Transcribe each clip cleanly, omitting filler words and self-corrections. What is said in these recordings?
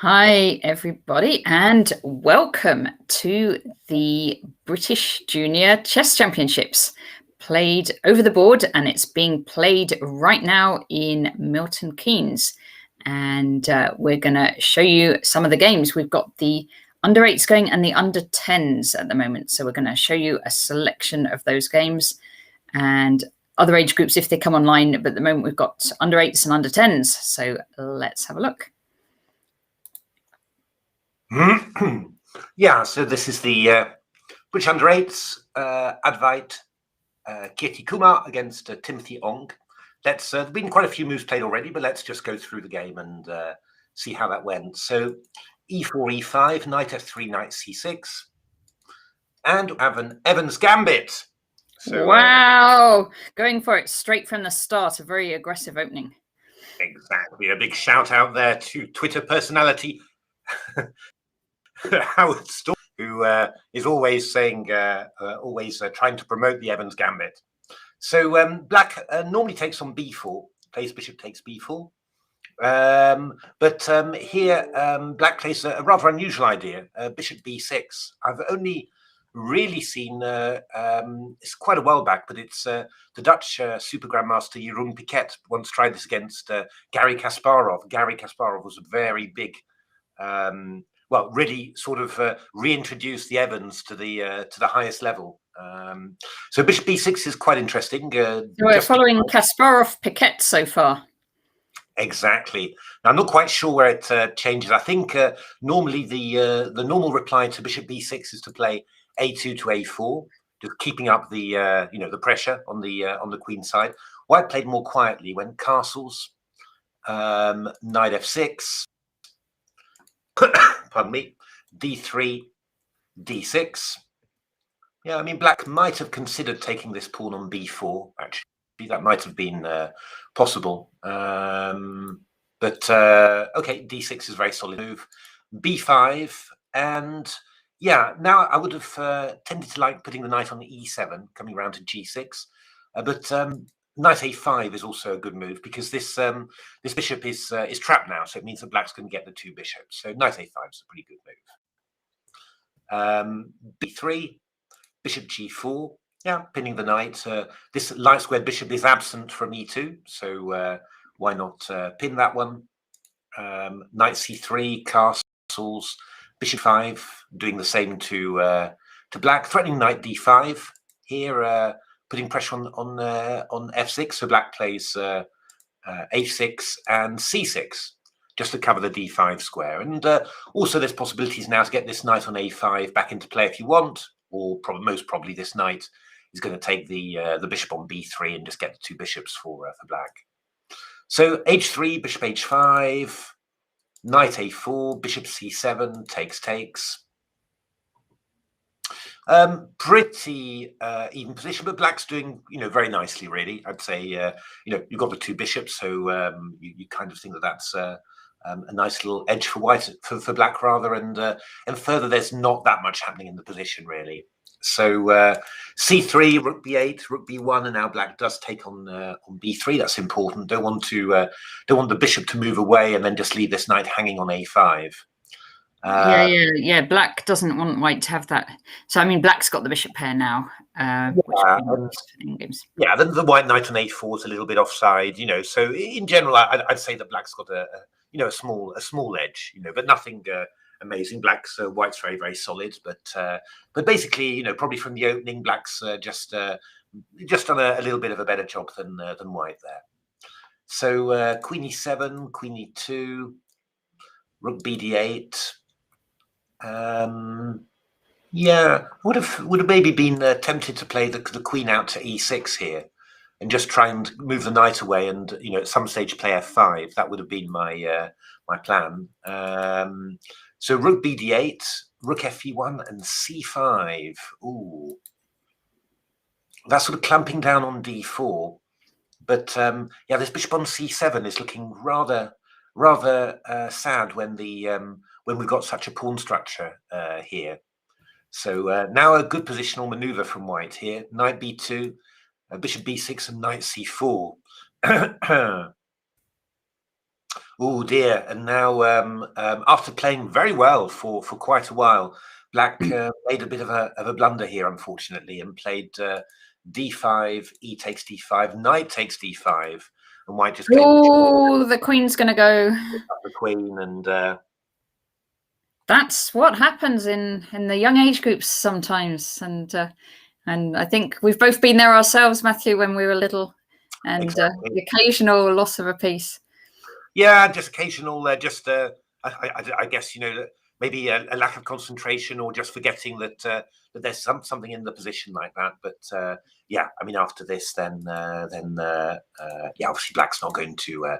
Hi, everybody, and welcome to the British Junior Chess Championships, played over the board, and it's being played right now in Milton Keynes. And we're going to show you some of the games. We've got the under 8s going and the under 10s at the moment. So we're going to show you a selection of those games and other age groups if they come online. But at the moment, we've got under 8s and under 10s. So let's have a look. Yeah, so this is the British under 8s, Advait Kirti Kumar against Timothy Ong. There's been quite a few moves played already, but let's just go through the game and see how that went. So e4, e5, knight f3, knight c6, and we have an Evans Gambit. So, wow, going for it straight from the start, a very aggressive opening. Exactly, a big shout out there to Twitter personality Howard Storm, who is always saying, trying to promote the Evans Gambit. So black normally takes on b4, plays bishop takes b4. But here black plays a rather unusual idea, bishop b6. I've only really seen, it's quite a while back, but it's the Dutch super grandmaster Jeroen Piquet once tried this against Garry Kasparov. Garry Kasparov was a very big, well, really sort of reintroduced the Evans to the highest level. So bishop b6 is quite interesting. So we're following Kasparov Piquet so far. Exactly. Now, I'm not quite sure where it changes. I think normally the normal reply to bishop b6 is to play a2 to a4, just keeping up the the pressure on the queen side. White played more quietly, went castles, knight f6. Pardon me, d3, d6. Yeah, I mean, black might have considered taking this pawn on b4, actually. That might have been possible. But okay, d6 is a very solid move. b5, and yeah, now I would have tended to like putting the knight on e7, coming around to g6. But knight a5 is also a good move because this this bishop is trapped now, so it means that black's going to get the two bishops. So knight a5 is a pretty good move. b3, bishop g4. Yeah, pinning the knight. This light squared bishop is absent from e2, so why not pin that one? Knight c3, castles, bishop 5, doing the same to black, threatening knight d5 here. Putting pressure on f6, so black plays a6 and c6 just to cover the d5 square. And also there's possibilities now to get this knight on a5 back into play if you want, or most probably this knight is going to take the bishop on b3 and just get the two bishops for black. So h3, bishop h5, knight a4, bishop c7, takes. Pretty even position, but black's doing very nicely, really. I'd say you've got the two bishops, so you kind of think that that's a nice little edge for white, for black rather, and further there's not that much happening in the position really. So c3, rook b8, rook b1, and now black does take on b3. That's important. Don't want the bishop to move away and then just leave this knight hanging on a5. Yeah. Black doesn't want white to have that. So I mean, black's got the bishop pair now. Yeah, then the white knight on a4 is a little bit offside. So in general, I'd say that black's got a small edge. But nothing amazing. White's very, very solid. But basically, probably from the opening, black's just done a little bit of a better job than white there. So queen e7, queen e2, rook bd8. Yeah, would have maybe been tempted to play the queen out to e6 here, and just try and move the knight away, and at some stage play f5. That would have been my my plan. So rook bd8, rook fe1, and c5. Ooh, that's sort of clamping down on d4. But yeah, this bishop on c7 is looking rather sad when we've got such a pawn structure here. So now a good positional maneuver from white here. Knight b2, bishop b6, and knight c4. Oh dear! And now, after playing very well for quite a while, Black made a bit of a blunder here, unfortunately, and played d5, e takes d5, knight takes d5, and White just played Oh, the queen's going to go. the queen, and that's what happens in the young age groups sometimes, and I think we've both been there ourselves, Matthew, when we were little, and exactly. the occasional loss of a piece. Yeah, just occasional, I guess, you know, maybe a lack of concentration or just forgetting that that there's something in the position like that. But yeah, I mean, after this, then yeah, obviously Black's not going to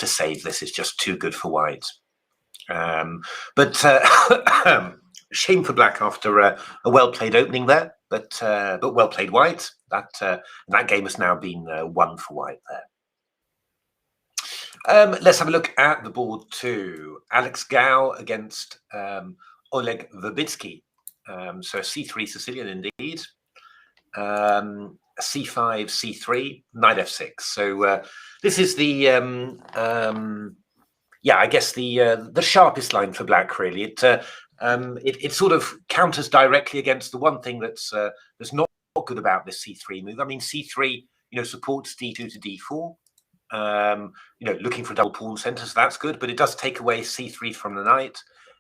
save this. It's just too good for White. But shame for Black after a well played opening there, but well played White. That game has now been won for White there. Let's have a look at the board too. Alex Gao against Oleg Verbitsky. So c3 Sicilian indeed. c5, c3, knight f6. So this is the yeah, I guess the sharpest line for Black, really. It sort of counters directly against the one thing that's not good about this c3 move. I mean, c3, you know, supports d2 to d4. You know, looking for double pawn centers, that's good, but it does take away c3 from the knight,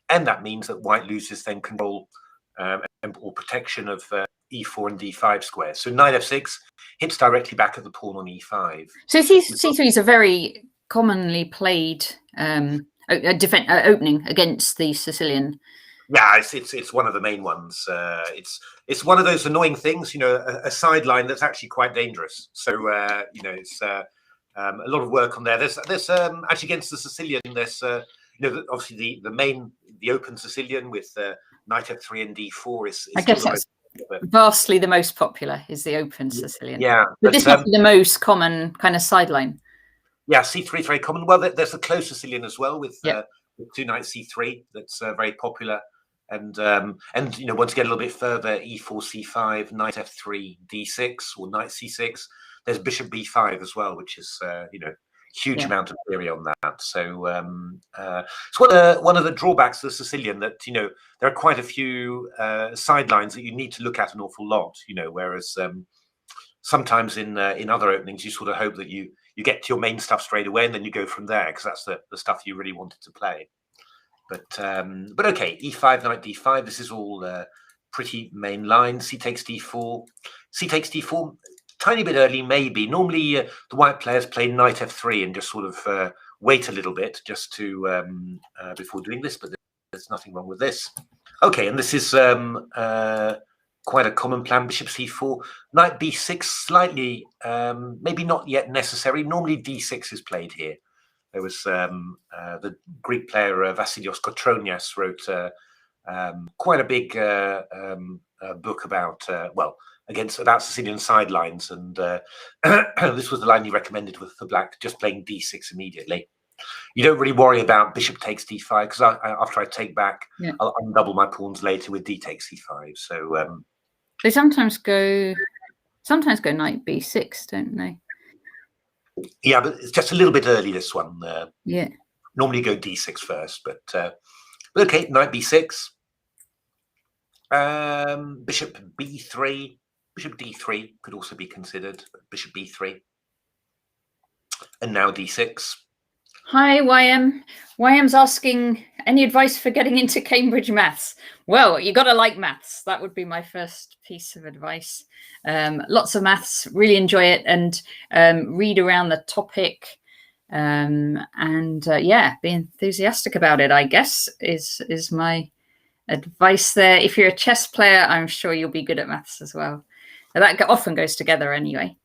and that means that White loses then control or protection of e4 and d5 squares. So knight f6 hits directly back at the pawn on e5. So c3 is a very commonly played opening against the Sicilian. Yeah, it's one of the main ones. It's one of those annoying things, you know, a sideline that's actually quite dangerous. So you know, it's a lot of work on there. There's actually against the Sicilian. There's you know, obviously the open Sicilian with knight f3 and d4 is I guess that's vastly the most popular, is the open Sicilian. Yeah, but this must be the most common kind of sideline. Yeah, c3 is very common. Well, there's the close Sicilian as well with two knights c3. That's very popular. And you know, once you get a little bit further, e4, c5, knight f3, d6, or knight c6. There's bishop b5 as well, which is you know, huge amount of theory on that. So it's one of the drawbacks of the Sicilian, that, you know, there are quite a few sidelines that you need to look at an awful lot. You know, whereas sometimes in other openings you sort of hope that you get to your main stuff straight away and then you go from there, because that's the stuff you really wanted to play. But okay, e5, knight d5. This is all pretty main line. C takes d4. C takes d4. Tiny bit early, maybe. Normally, the White players play knight f3 and just sort of wait a little bit just to before doing this. But there's nothing wrong with this. Okay, and this is quite a common plan. Bishop c4, knight b6. Slightly, maybe not yet necessary. Normally, d6 is played here. There was the Greek player Vasilios Kotronias wrote quite a big book about about Sicilian sidelines, and this was the line he recommended for Black, just playing d6 immediately. You don't really worry about bishop takes d5, because after I take back, I'll undouble my pawns later with d takes c5. So they sometimes go knight b6, don't they? Yeah, but it's just a little bit early, this one. Yeah. Normally go d6 first, but okay, knight b6. Bishop b3. Bishop d3 could also be considered. Bishop b3. And now d6. Hi, YM. YM's asking, any advice for getting into Cambridge maths? Well, you got to like maths. That would be my first piece of advice. Lots of maths, really enjoy it, and read around the topic. Yeah, be enthusiastic about it, I guess, is my advice there. If you're a chess player, I'm sure you'll be good at maths as well. That often goes together anyway.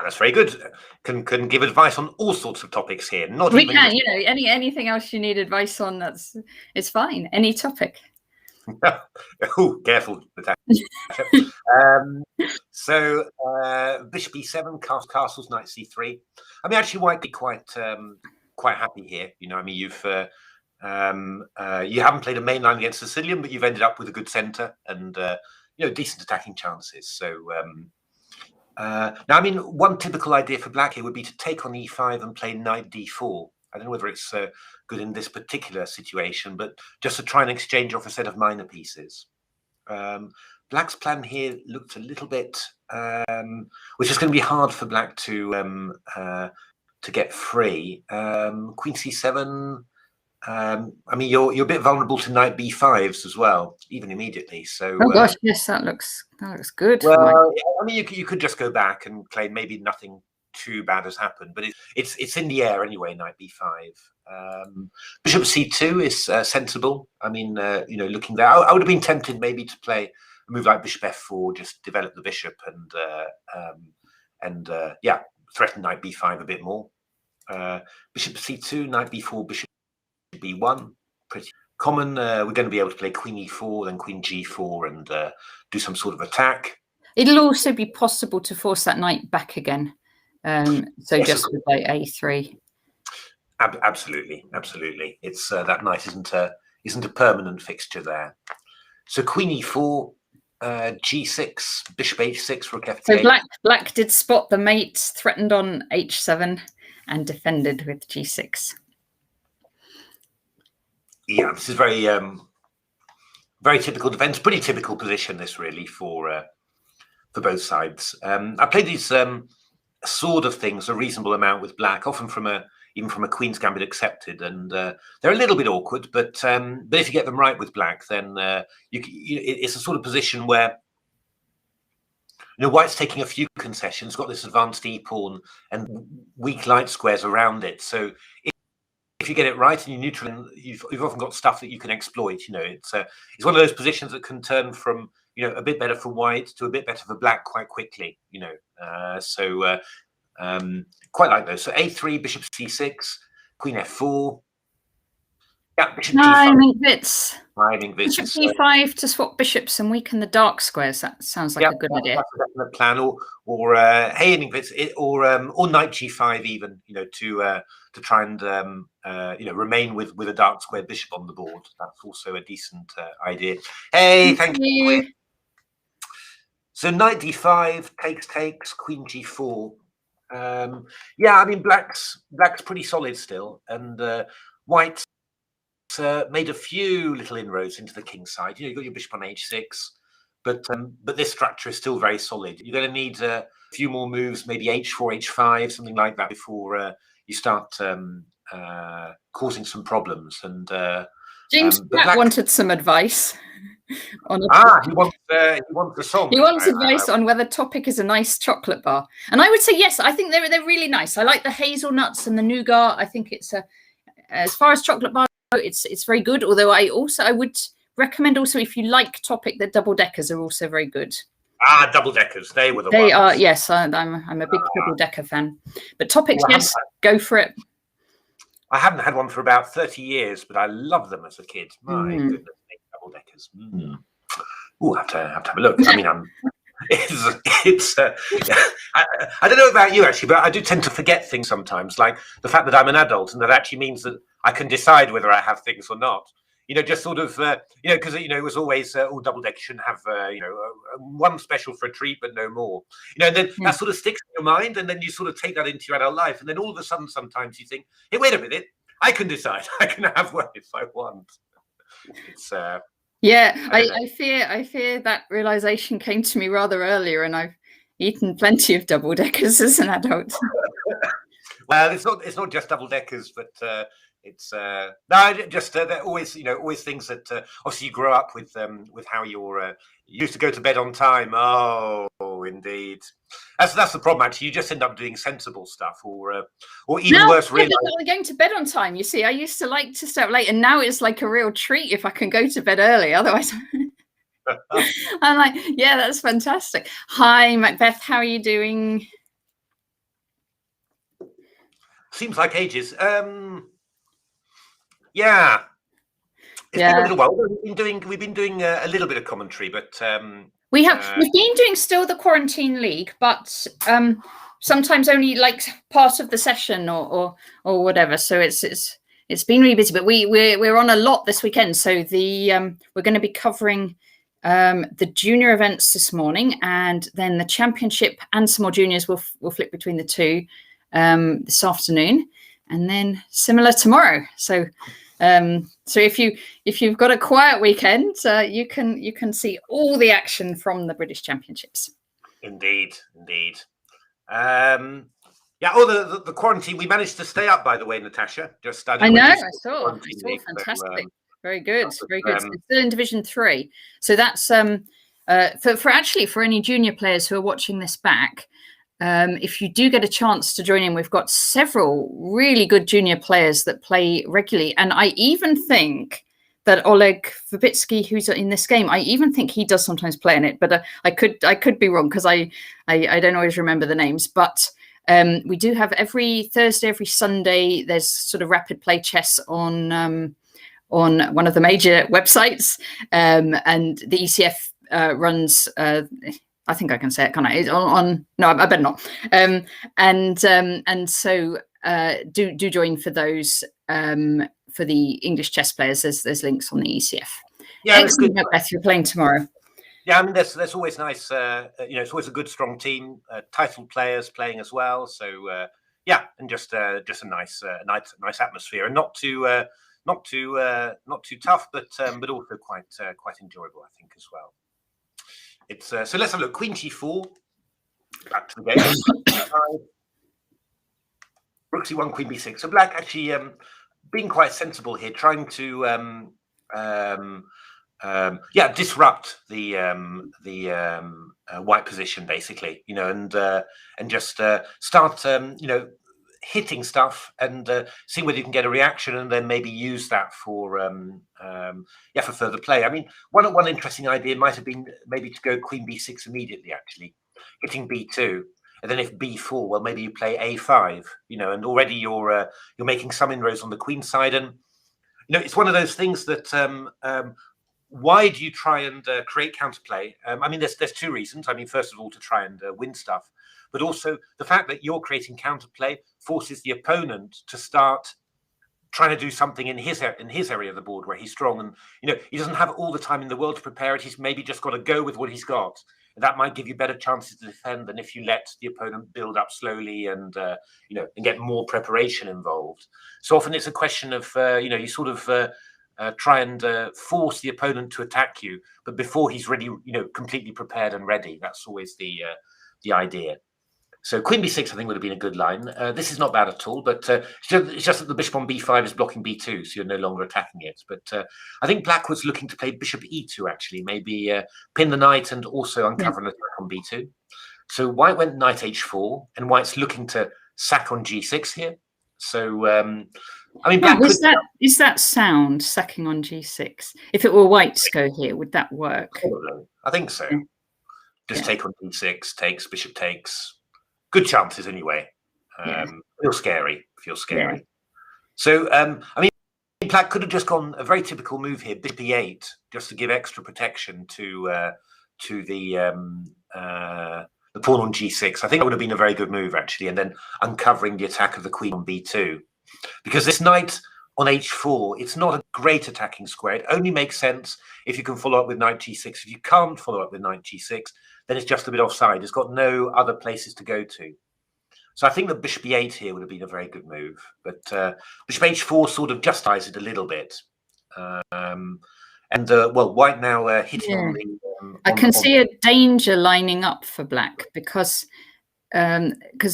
That's very good. Can give advice on all sorts of topics here. Not we even can, you know, anything else you need advice on, it's fine. Any topic. Oh, careful. So bishop e7, castles, knight c3. I mean, actually, White be quite happy here. You know, I mean, you haven't played a main line against Sicilian, but you've ended up with a good center and you know, decent attacking chances. So Now, I mean, one typical idea for black here would be to take on e5 and play knight d4. I don't know whether it's good in this particular situation, but just to try and exchange off a set of minor pieces. Black's plan here looked a little bit, which is going to be hard for black to get free. Queen c7. I mean, you're a bit vulnerable to knight b5s as well, even immediately. So, oh gosh, yes, that looks good. Well, I mean, you could just go back and claim maybe nothing too bad has happened, but it's in the air anyway. Knight b5, bishop c2 is sensible. I mean, looking there, I would have been tempted maybe to play a move like bishop f4, just develop the bishop and yeah, threaten knight b5 a bit more. Bishop c2, knight b4, bishop b1, pretty common. We're going to be able to play queen e4, then queen g4, and do some sort of attack. It'll also be possible to force that knight back again. So yes, just with like a3. Absolutely. It's that knight isn't a permanent fixture there. So queen e4, g6, bishop h6, rook f8. So black did spot the mate, threatened on h7, and defended with g6. Yeah, this is very very typical defense. Pretty typical position, this really for both sides. I played these sort of things a reasonable amount with black, often even from a Queen's Gambit accepted, and they're a little bit awkward. But if you get them right with black, then it's a sort of position where White's taking a few concessions, got this advanced e pawn and weak light squares around it. So if you get it right and you're neutral, you've often got stuff that you can exploit. It's one of those positions that can turn from a bit better for white to a bit better for black quite quickly. Quite like those. So a3, bishop c6, queen f4. Yeah, bishop d5. I think bishop d5 to swap bishops and weaken the dark squares. That sounds like a good idea. That's a definite plan. Or knight g5 even. To try and remain with a dark square bishop on the board. That's also a decent idea. Hey, thank you. So knight d5 takes queen g4. Yeah, I mean black's pretty solid still, and white's made a few little inroads into the king side. You got your bishop on h6, but this structure is still very solid. You're going to need a few more moves, maybe h4, h5, something like that, before you start causing some problems. And James wanted some advice. He wants a song. He wants advice on whether Topic is a nice chocolate bar, and I would say yes. I think they're really nice. I like the hazelnuts and the nougat. I think it's as far as chocolate bars go, it's very good. Although I would recommend also, if you like Topic, the double deckers are also very good. Double deckers. They were the ones. They are, yes. I'm a big double decker fan. But Topics, yes, go for it. I haven't had one for about 30 years, but I loved them as a kid. My goodness, double deckers. Ooh, have to have a look. I mean, I don't know about you actually, but I do tend to forget things sometimes, like the fact that I'm an adult, and that actually means that I can decide whether I have things or not. Just sort of, because it was always all double deck shouldn't have, one special for a treat, but no more. And then that sort of sticks in your mind, and then you sort of take that into your adult life, and then all of a sudden, sometimes you think, hey, wait a minute, I can decide. I can have one if I want. It's I fear that realization came to me rather earlier, and I've eaten plenty of double deckers as an adult. Well, it's not just double deckers, but it's they're always always things that obviously you grow up with how you used to go to bed on time. Oh, indeed, that's the problem. Actually, you just end up doing sensible stuff, or even worse, really. Going to bed on time. You see, I used to like to stay up late, and now it's like a real treat if I can go to bed early. Otherwise, I'm like, yeah, that's fantastic. Hi, Macbeth. How are you doing? Seems like ages. Yeah, it's been a little while. We've been doing a little bit of commentary, but we've been doing still the Quarantine League, but sometimes only like part of the session or whatever. So it's been really busy, but we're on a lot this weekend. So we're going to be covering the junior events this morning, and then the championship and some more juniors will flip between the two this afternoon, and then similar tomorrow. So if you've got a quiet weekend, you can see all the action from the British Championships. Indeed. Yeah. Oh, the quarantine. We managed to stay up, by the way, Natasha. I know. I saw. Fantastic. Very good. Very good. So it's still in Division 3. So that's for any junior players who are watching this back. If you do get a chance to join in, we've got several really good junior players that play regularly, and I even think that Oleg Verbitsky, who's in this game, I even think he does sometimes play in it, but I could be wrong because I don't always remember the names. But we do have every Thursday, every Sunday, there's sort of rapid play chess on one of the major websites, and the ECF runs. I think I can say it, can I? No, I better not. And so do join for those. For the English chess players, there's links on the ECF. Yeah, excellent, Beth. You're playing tomorrow. Yeah, I mean, that's always nice. It's always a good, strong team. Titled players playing as well. So yeah, and just a nice atmosphere, and not too tough, but also quite enjoyable, I think, as well. It's so let's have a look. Queen G4. Back to the game. Rook C1, Queen B6. So Black actually being quite sensible here, trying to disrupt the white position, basically, and just start hitting stuff and see whether you can get a reaction, and then maybe use that for further play. I mean, one interesting idea might have been maybe to go Queen B6 immediately, actually hitting B2. And then if B4, well, maybe you play A5, and already you're making some inroads on the queen side. And, it's one of those things that why do you try and create counterplay? I mean, there's two reasons. I mean, first of all, to try and win stuff, but also the fact that you're creating counterplay forces the opponent to start trying to do something in his area of the board where he's strong. And, he doesn't have all the time in the world to prepare it. He's maybe just got to go with what he's got. That might give you better chances to defend than if you let the opponent build up slowly and and get more preparation involved. So often it's a question of you sort of try and force the opponent to attack you, but before he's really completely prepared and ready. That's always the idea. So Queen B6, I think, would have been a good line. This is not bad at all, but it's just that the bishop on B5 is blocking B2, so you're no longer attacking it. But I think Black was looking to play bishop E2, actually, maybe pin the knight and also uncover an attack on B2. So White went knight H4, and White's looking to sack on G6 here. So, I mean, Black is that sound, sacking on G6? If it were White's go here, would that work? Probably. I think so. Just take on D6, takes, bishop takes. Good chances anyway. Feels scary. Yeah. So I mean, Black could have just gone a very typical move here, bishop E8, just to give extra protection to the pawn on G6. I think that would have been a very good move, actually, and then uncovering the attack of the queen on B2, because this knight on H4, it's not a great attacking square. It only makes sense if you can follow up with knight G6. If you can't follow up with knight G6, then it's just a bit offside. It's got no other places to go to. So I think that bishop E8 here would have been a very good move. But bishop H4 sort of justifies it a little bit. White now hitting on the... I can see a danger lining up for Black because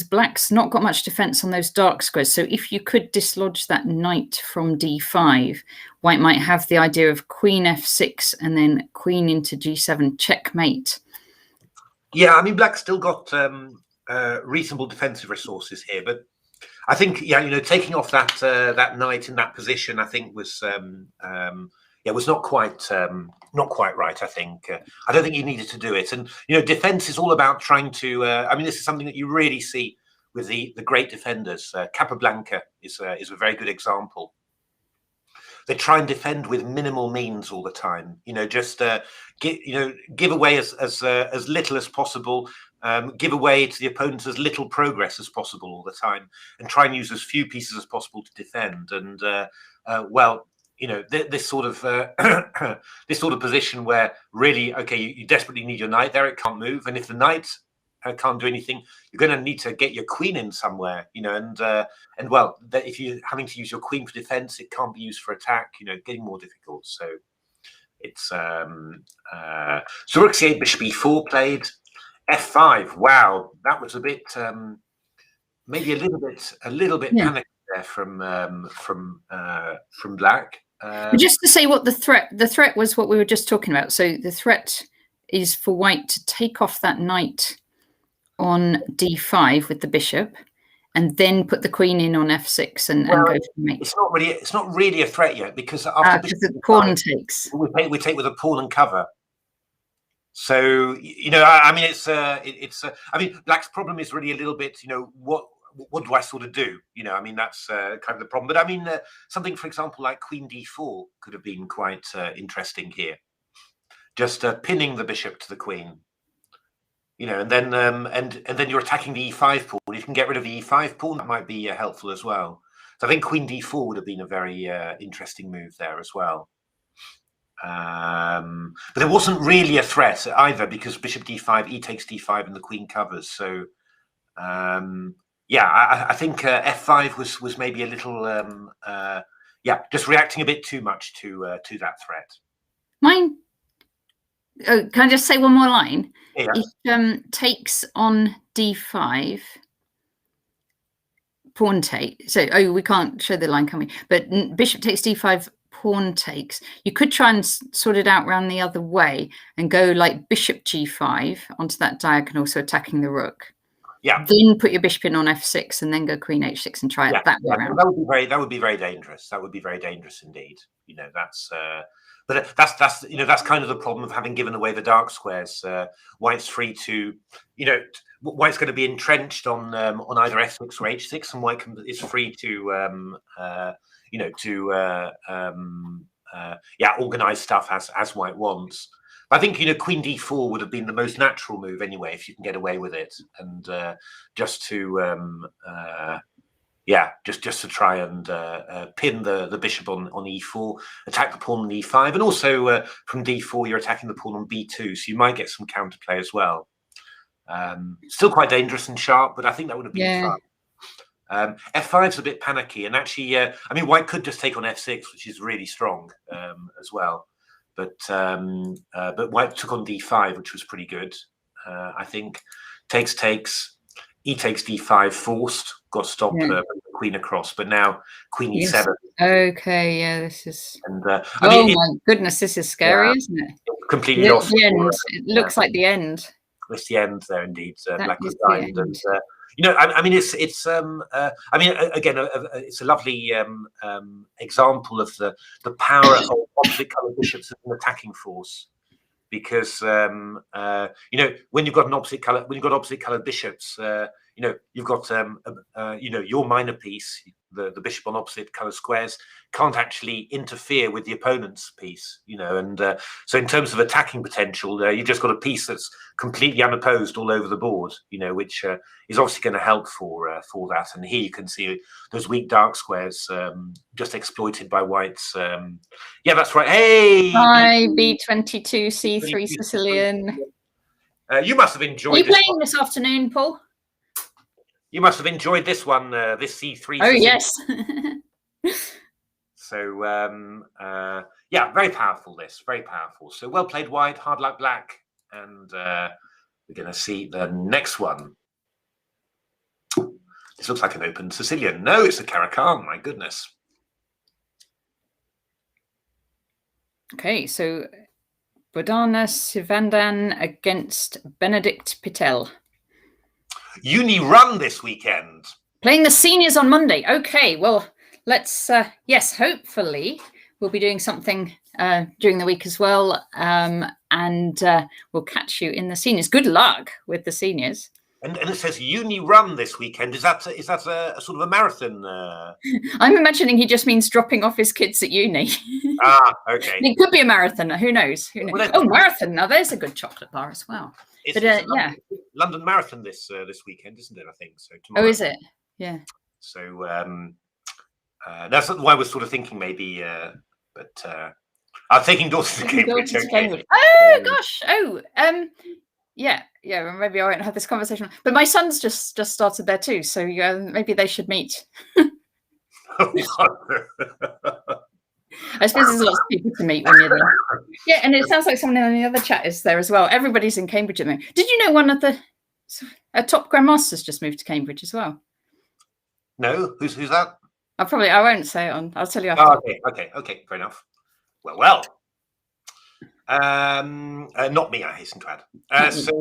Black's not got much defense on those dark squares. So if you could dislodge that knight from D5, White might have the idea of queen F6 and then queen into G7, checkmate. Yeah, I mean, Black's still got reasonable defensive resources here, but I think, taking off that knight in that position, I think was not quite right. I think I don't think you needed to do it, and defense is all about trying to. I mean, this is something that you really see with the great defenders. Capablanca is a very good example. They try and defend with minimal means all the time. Just give away as little as possible. Give away to the opponent as little progress as possible all the time, and try and use as few pieces as possible to defend. And you know, this sort of this sort of position where really, okay, you desperately need your knight there, it can't move, and if the knight can't do anything, you're going to need to get your queen in somewhere, you know, and well, if you're having to use your queen for defense, it can't be used for attack, you know, getting more difficult. So it's so rook c8, bishop e4 played, f5. Wow, that was a bit maybe a little bit panicked there from black. But just to say what the threat was, what we were just talking about. So the threat is for white to take off that knight on d5 with the bishop, and then put the queen in on f6 and go for mate. It's not really a threat yet, because after the pawn takes, we take with a pawn and cover. So, you know, I mean, I mean, black's problem is really a little bit, you know, what do I sort of do? You know, I mean, that's kind of the problem. But I mean, something, for example, like queen d4 could have been quite interesting here. Just pinning the bishop to the queen, you know, and then you're attacking the e5 pawn. If you can get rid of the e5 pawn, that might be helpful as well. So I think queen d4 would have been a very interesting move there as well. But there wasn't really a threat either, because bishop d5, e takes d5, and the queen covers. So yeah, I think f5 was maybe a little yeah, just reacting a bit too much to that threat. Mine. Oh, can I just say one more line? Yeah. If takes on d5, pawn take. So we can't show the line, can we? But bishop takes d5, pawn takes. You could try and sort it out round the other way and go like bishop g5 onto that diagonal, so attacking the rook. Yeah. Then put your bishop in on f6 and then go queen h6 and try it that way around. That would be very dangerous. That would be very dangerous indeed. You know, that's but that's you know, that's kind of the problem of having given away the dark squares. White's free to, you know, white's going to be entrenched on either f6 or h6, and white is free to you know, to yeah, organize stuff as white wants. But I think, you know, queen d4 would have been the most natural move anyway, if you can get away with it, and just to yeah, just to try and pin the bishop on e4, attack the pawn on e5, and also from d4 you're attacking the pawn on b2, so you might get some counterplay as well. Still quite dangerous and sharp, but I think that would have been fun. F5's a bit panicky, and actually, I mean, white could just take on f6, which is really strong as well. But white took on d5, which was pretty good. I think takes, e takes d5 forced, got stopped, the queen across, but now queen e7. Okay, yeah, this is. And I mean, my goodness, this is scary, isn't it? Completely off. The end. It looks like the end. It's the end there, indeed. Black is resigned, and you know, I mean, it's I mean, again, it's a lovely example of the power of opposite colored bishops as an attacking force, because you know, when you've got opposite colored bishops, you know, you've got you know, your minor piece, the bishop on opposite colored squares, can't actually interfere with the opponent's piece, you know, and so in terms of attacking potential, you've just got a piece that's completely unopposed all over the board, you know, which is obviously going to help for that. And here you can see those weak dark squares just exploited by white's. Yeah, that's right. Hey, hi, b22, c3 Sicilian. You must have enjoyed. Are you playing this afternoon, Paul? You must have enjoyed this one, this c3. Oh, yes. So, yeah, very powerful, this, very powerful. So well played, white, hard luck, black. And we're going to see the next one. This looks like an open Sicilian. No, it's a Caracal, my goodness. Okay, so Bodhana Sivandan against Benedict Patel. Uni run this weekend. Playing the seniors on Monday. Okay, well, let's, yes, hopefully we'll be doing something during the week as well. And we'll catch you in the seniors. Good luck with the seniors. And it says uni run this weekend. Is that a sort of a marathon? I'm imagining he just means dropping off his kids at uni. Ah, okay. It could be a marathon. Who knows? Who knows? Oh, marathon. Now there's a good chocolate bar as well. It's yeah, London Marathon this weekend, isn't it? I think so. Tomorrow. Oh, is it? Yeah. So that's why I was sort of thinking maybe But I'm taking daughters to Cambridge. Okay. Oh gosh. Oh, yeah. Well, maybe I won't have this conversation. But my son's just started there too, so maybe they should meet. I suppose there's lots of people to meet when you're there. Yeah, and it sounds like someone in the other chat is there as well. Everybody's in Cambridge at the moment. Did you know one of the top Grandmasters just moved to Cambridge as well? No, who's that? I won't say it on. I'll tell you after. Oh, okay, fair enough. Well. Not me, I hasten to add. So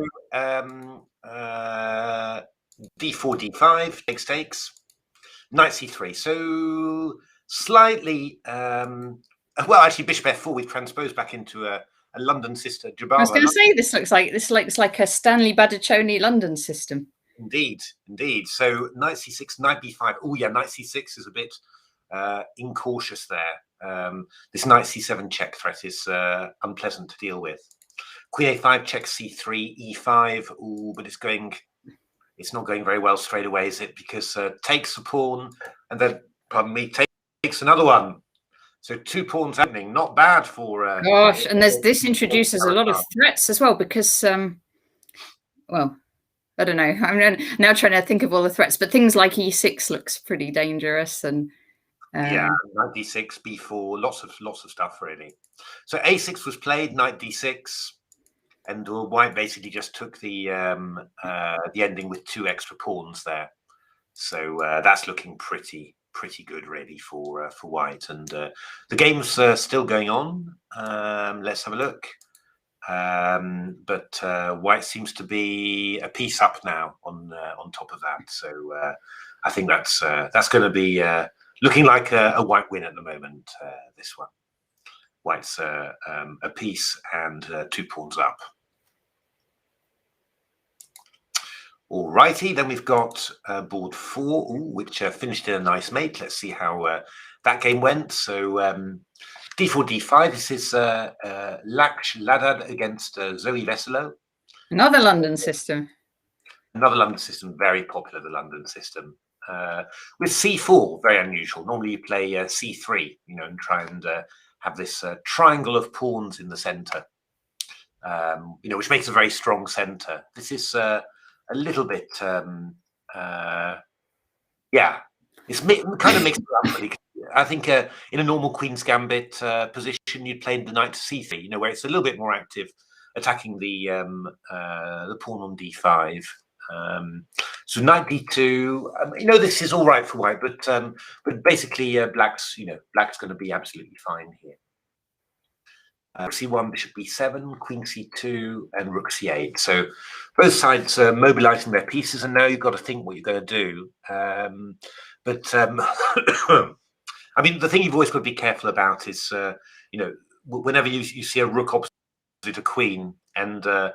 d4, d5 takes, knight c3. So slightly, well, actually, bishop f4. We've transposed back into a London sister. I was going to say this looks like a Stanley Badachoni London system. Indeed. So knight c6, knight b5. Oh yeah, knight c6 is a bit incautious there. This knight c7 check threat is unpleasant to deal with. Queen a5 check c3, e5. Oh, but it's not going very well straight away, is it? Because takes a pawn and then, pardon me, takes another one. So 2 pawns happening. Not bad for. Gosh, and this introduces a lot of threats as well because, well, I don't know. I'm now trying to think of all the threats, but things like e6 looks pretty dangerous and. Yeah, knight d6, b4, lots of stuff really. So a6 was played, knight d6, and white basically just took the ending with 2 extra pawns there. So that's looking pretty good really for white. And the game's still going on. Let's have a look. But white seems to be a piece up now on top of that. So I think that's going to be. Looking like a white win at the moment, this one. White's a piece and 2 pawns up. All righty, then we've got board 4, which finished in a nice mate. Let's see how that game went. So d4, d5. This is Laksh Ladad against Zoe Veselo. Another London system. Another London system, very popular, the London system. With c4, very unusual. Normally you play c3, and try and have this triangle of pawns in the center, which makes a very strong center. This is a little bit, it's kind of mixed up. Really. I think in a normal Queen's Gambit position, you'd play the knight to c3, where it's a little bit more active, attacking the pawn on d5. So knight d2, this is all right for white, but basically black's going to be absolutely fine here. Rook c1, bishop b7, queen c2, and rook c8. So both sides are mobilizing their pieces, and now you've got to think what you're going to do. I mean, the thing you've always got to be careful about is, whenever you see a rook opposite a queen and a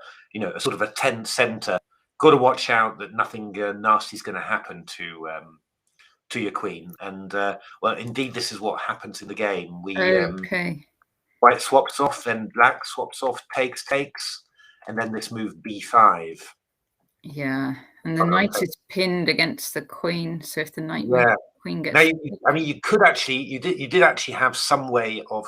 sort of a tense center. Got to watch out that nothing nasty is going to happen to your queen. And well, indeed, this is what happens in the game. White swaps off, then black swaps off, takes, and then this move b5. Yeah, and the knight is pinned against the queen. So if the knight queen gets, now you could actually, you did actually have some way of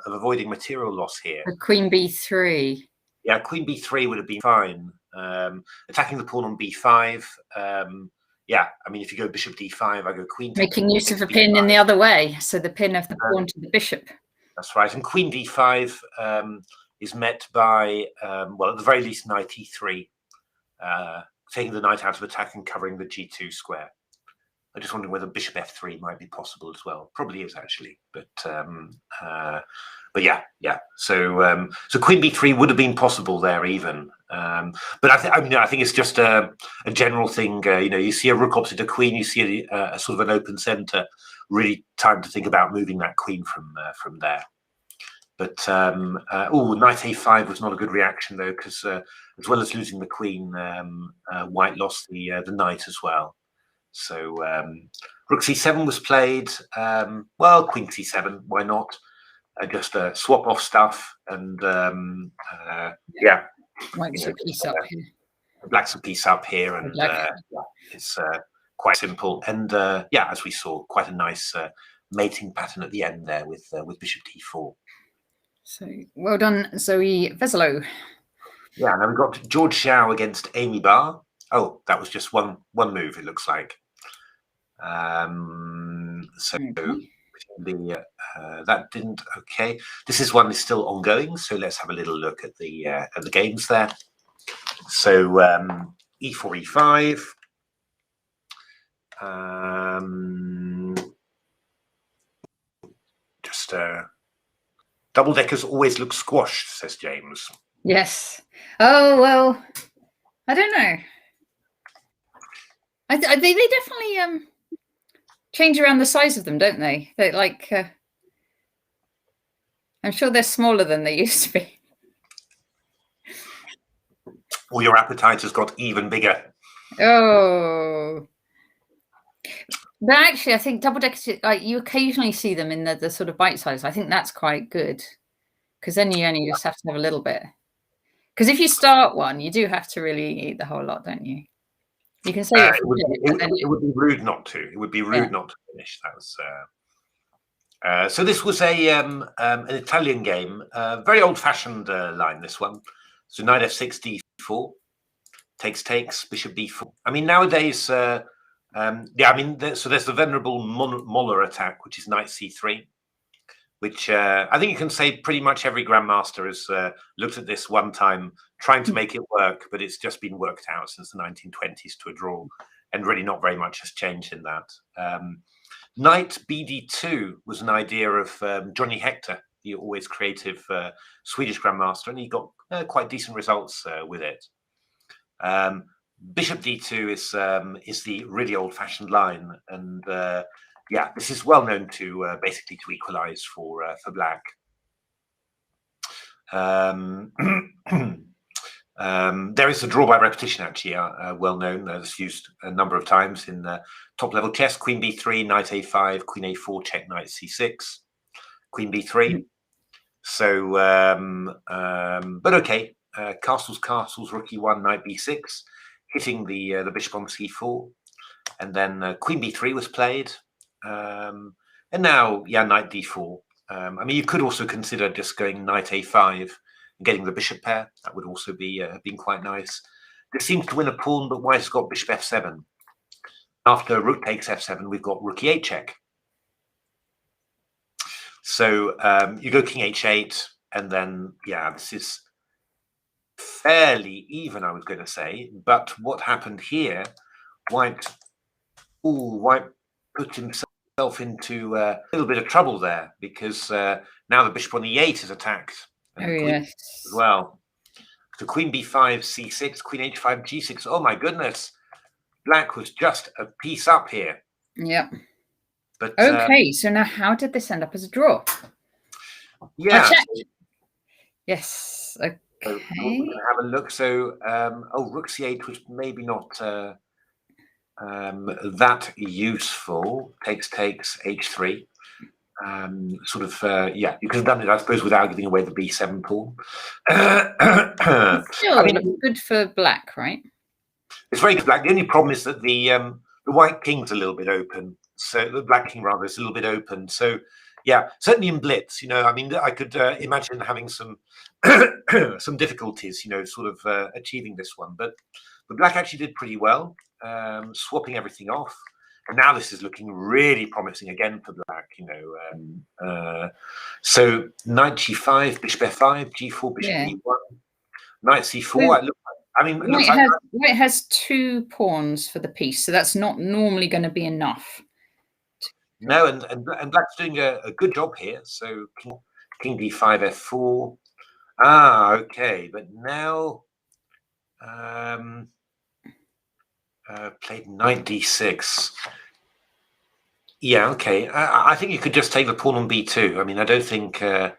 avoiding material loss here. The queen b3. Yeah, queen b3 would have been fine. Attacking the pawn on b5. Yeah, I mean, if you go bishop d5, I go queen. Making use of a pin in the other way, so the pin of the pawn to the bishop. That's right. And queen d5 is met by, well, at the very least, knight e3, taking the knight out of attack and covering the g2 square. I'm just wondering whether bishop f3 might be possible as well. Probably is actually, but yeah. So so queen b3 would have been possible there even. But I think it's just a general thing. You see a rook opposite a queen, you see a sort of an open center. Really time to think about moving that queen from there. But knight a5 was not a good reaction though, because as well as losing the queen, white lost the knight as well. So rook c7 was played. Well, queen c7, why not? Just swap off stuff and yeah. White's a piece up here. Black's a piece up here, and it's quite simple. And yeah, as we saw, quite a nice mating pattern at the end there with bishop d4. So well done, Zoe Veselo. Yeah, now we've got George Xiao against Amy Barr. Oh, that was just one move, it looks like. So okay. That didn't. Okay, this one is still ongoing. So let's have a little look at the games there. So e4, e5. Just double deckers always look squashed, says James. Yes. Oh well, I don't know. They definitely change around the size of them, don't they? They like. I'm sure they're smaller than they used to be. Or your appetite has got even bigger. Oh. But actually, I think double deckers, like you occasionally see them in the sort of bite size. I think that's quite good, because then you only just have to have a little bit. Because if you start one, you do have to really eat the whole lot, don't you? You can say it would be rude not to. It would be rude not to finish. That was. So this was an Italian game, very old-fashioned line. This one. So knight f6, d4, takes, bishop b4. I mean nowadays. Yeah, I mean, so there's the venerable Moller attack, which is knight c3, which I think you can say pretty much every Grandmaster has looked at this one time, trying to make it work, but it's just been worked out since the 1920s to a draw, and really not very much has changed in that. Knight bd2 was an idea of Johnny Hector, the always creative Swedish Grandmaster, and he got quite decent results with it. Bishop d2 is the really old-fashioned line, and yeah, this is well known to basically to equalize for black. There is a draw by repetition, actually, well known. It's used a number of times in top-level chess. Queen b3, knight a5, queen a4, check, knight c6, queen b3. So, but okay, castles, rook e1, knight b6. Hitting the bishop on c4, and then queen b3 was played, and now knight d4. I mean, you could also consider just going knight a5 and getting the bishop pair. That would also be been quite nice. This seems to win a pawn, but white's got bishop f7. After rook takes f7, we've got rook e8 check. So you go king h8, and then this is fairly even, I was going to say, but what happened here, white put himself into a little bit of trouble there, because now the bishop on e8 is attacked, and as well. So queen b5, c6, queen h5, g6. Oh my goodness, black was just a piece up here. Yep. But okay, so now how did this end up as a draw? Yeah. Yes. Okay. So we can have a look. So, rook c8 was maybe not that useful. Takes, h3. Sort of, yeah, you could have done it, I suppose, without giving away the b7 pawn. Still, I mean, good for black, right? It's very good black. The only problem is that the white king's a little bit open. So the black king, rather, is a little bit open. So, yeah, certainly in blitz, I mean, I could imagine having some some difficulties, sort of achieving this one. But black actually did pretty well, swapping everything off. And now this is looking really promising again for black, So knight g5, bishop f5, g4, bishop e1, knight c4. White has 2 pawns for the piece, so that's not normally going to be enough. No, and black's doing a good job here. So king d5, f4. Okay, but now played knight d6. Yeah, okay. I think you could just take the pawn on b2. I mean, I don't think that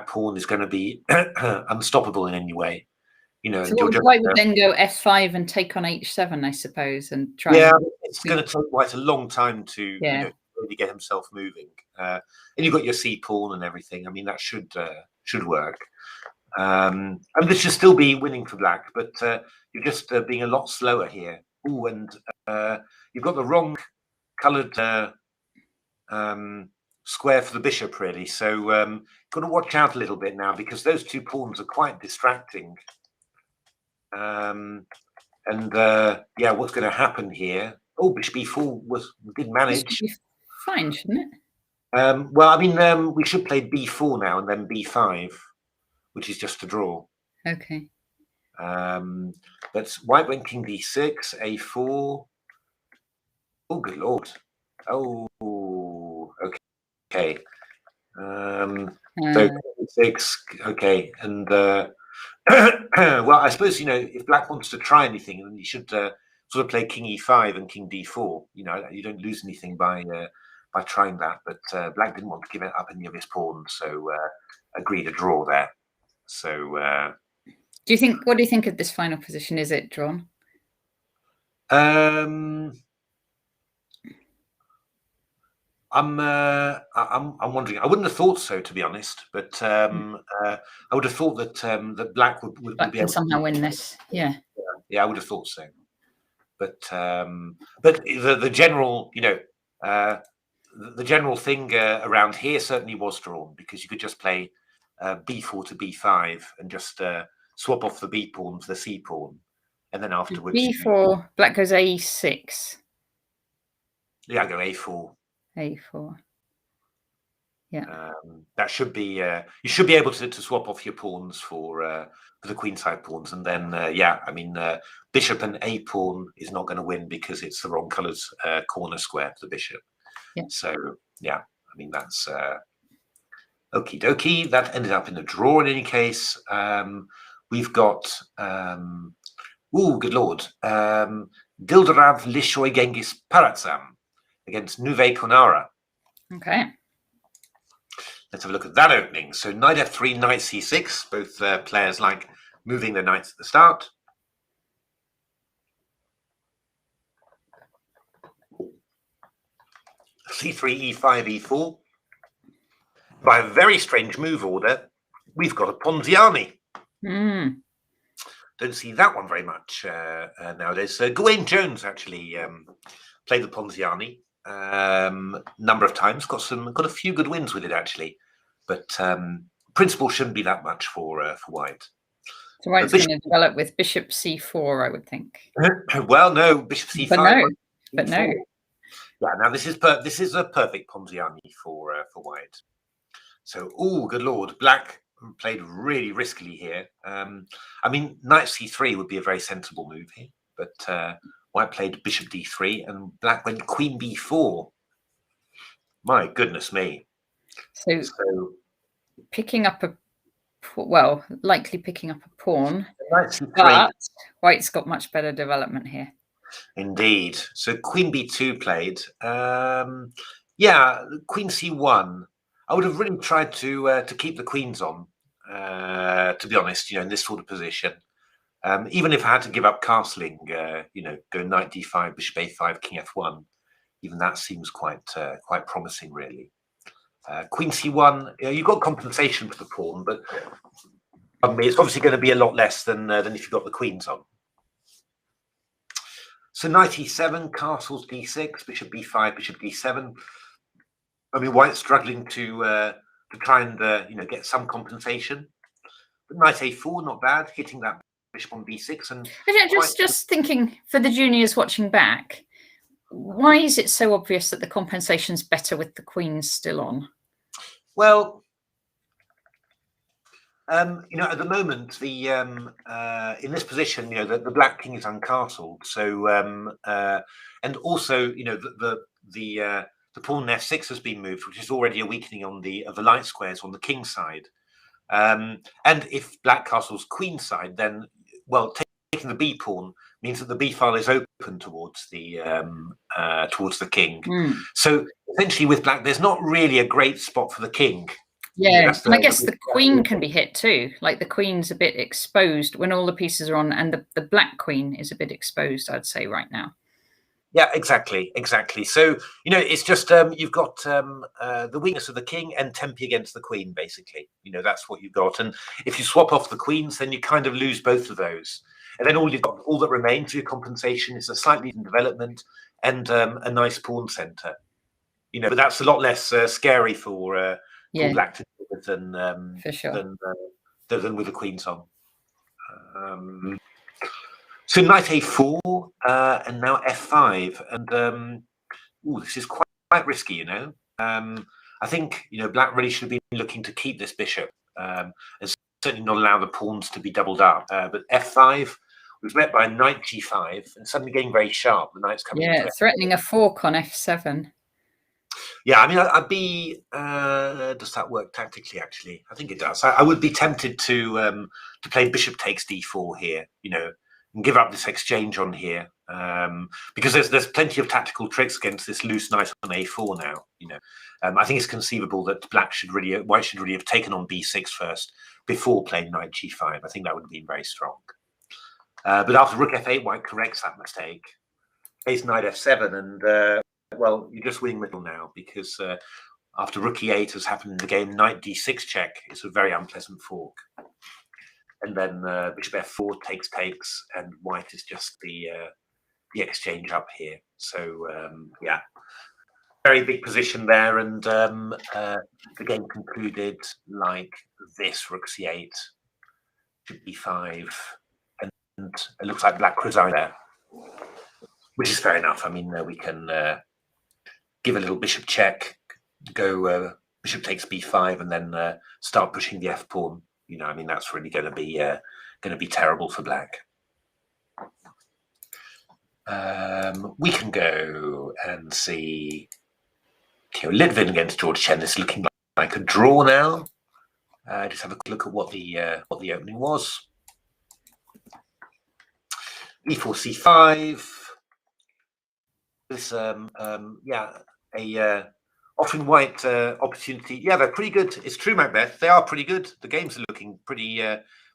pawn is going to be unstoppable in any way. So white would then go f5 and take on h7, I suppose, and try. Yeah, it's going to take white a long time to really get himself moving. And you've got your c pawn and everything. I mean, that should work. And this should still be winning for black, but you're just being a lot slower here. Ooh, and you've got the wrong coloured square for the bishop, really. So got to watch out a little bit now, because those two pawns are quite distracting. Yeah, what's going to happen here? Oh, bishop e4 did manage. This should be fine, shouldn't it? Well, I mean, we should play b4 now and then b5, which is just a draw. Okay. But white went king d6, a4. Oh, good lord. Oh, okay. So 6, okay, and well, I suppose, you know, if black wants to try anything, then you should sort of play king e5 and king d4. You know, you don't lose anything by trying that. But black didn't want to give up any of his pawns, so agreed a draw there. So, what do you think of this final position? Is it drawn? I'm wondering. I wouldn't have thought so, to be honest, but I would have thought that that black would be able to somehow win this. Yeah, I would have thought so. But the general, you know, the general thing around here certainly was drawn, because you could just play b4 to b5 and just swap off the b pawn for the c pawn, and then afterwards b4, black goes a6. Yeah, I go a4. A4. Yeah. That should be you should be able to swap off your pawns for the queenside pawns, and then yeah, I mean, bishop and a pawn is not going to win because it's the wrong colours corner square for the bishop. Yeah. So yeah, I mean, that's okie dokie. That ended up in a draw in any case. We've got oh, good lord, Dildarav Lishoy Genghis Paratsam against Nuve Konara. Okay. Let's have a look at that opening. So knight f3, knight c6. Both players like moving their knights at the start. c3, e5, e4. By a very strange move order, we've got a Ponziani. Don't see that one very much nowadays. Gawain Jones actually played the Ponziani number of times. Got a few good wins with it actually, but principle shouldn't be that much for white. So white's going to develop with bishop c4, I would think. Well, no, bishop c5. But no. Yeah, now this is a perfect Ponziani for white. So, oh, good lord, black played really riskily here. I mean, knight c3 would be a very sensible move here, but white played bishop d3 and black went queen b4. My goodness me. So picking up likely picking up a pawn, but white's got much better development here. Indeed. So queen b2 played. Yeah, queen c1. I would have really tried to keep the queens on, to be honest, you know, in this sort of position. Even if I had to give up castling, you know, go knight d5, bishop a5, king f1, even that seems quite promising, really. Queen c1, you know, you've got compensation for the pawn, but it's obviously going to be a lot less than if you've got the queens on. So knight e7, castles d6, bishop b5, bishop d7. I mean, white's struggling to try and you know, get some compensation. But knight a4, not bad, hitting that bishop on b6. And just thinking for the juniors watching back, why is it so obvious that the compensation's better with the queens still on? Well, you know, at the moment, the in this position, you know, the black king is uncastled. So and also, you know, the pawn f6 has been moved, which is already a weakening on the light squares on the king side. And if black castles queen side, then, well, taking the b pawn means that the b file is open towards the king. So essentially, with black, there's not really a great spot for the king. Yeah, and I guess the queen can be hit too. Like the queen's a bit exposed when all the pieces are on, and the black queen is a bit exposed, I'd say, right now. Yeah, exactly. So, you know, it's just you've got the weakness of the king and tempi against the queen, basically. You know, that's what you've got. And if you swap off the queens, then you kind of lose both of those. And then all that remains for your compensation is a slightly different development and a nice pawn center. you know, but that's a lot less scary for black to deal with for sure. than with the queen's on. So knight a4 and now f5, and this is quite risky, you know. I think, you know, black really should have been looking to keep this bishop, and certainly not allow the pawns to be doubled up. But f5 was met by knight g5, and suddenly getting very sharp. The knight's coming into it. Threatening a fork on f7. Yeah, I mean, I'd be. Does that work tactically? Actually, I think it does. I would be tempted to play bishop takes d4 here, you know, and give up this exchange on here, because there's plenty of tactical tricks against this loose knight on a4 now. You know, I think it's conceivable that white should really have taken on b6 first before playing knight g5. I think that would have been very strong. But after rook f8, white corrects that mistake, plays knight f7, and well, you're just winning little now, because after rook e8 has happened in the game, knight d6 check is a very unpleasant fork. And then bishop f4 takes, and white is just the exchange up here. So yeah, very big position there, and the game concluded like this: rook c8, b5, and it looks like black resigned there, which is fair enough. I mean, we can give a little bishop check, go bishop takes b5, and then start pushing the f pawn. You know, I mean, that's really going to be terrible for black. We can go and see Litvin against George Chen. This is looking like a draw now. Just have a look at what the opening was. e4 c5. This offering white opportunity. Yeah, they're pretty good. It's true, Macbeth. They are pretty good. The games are looking pretty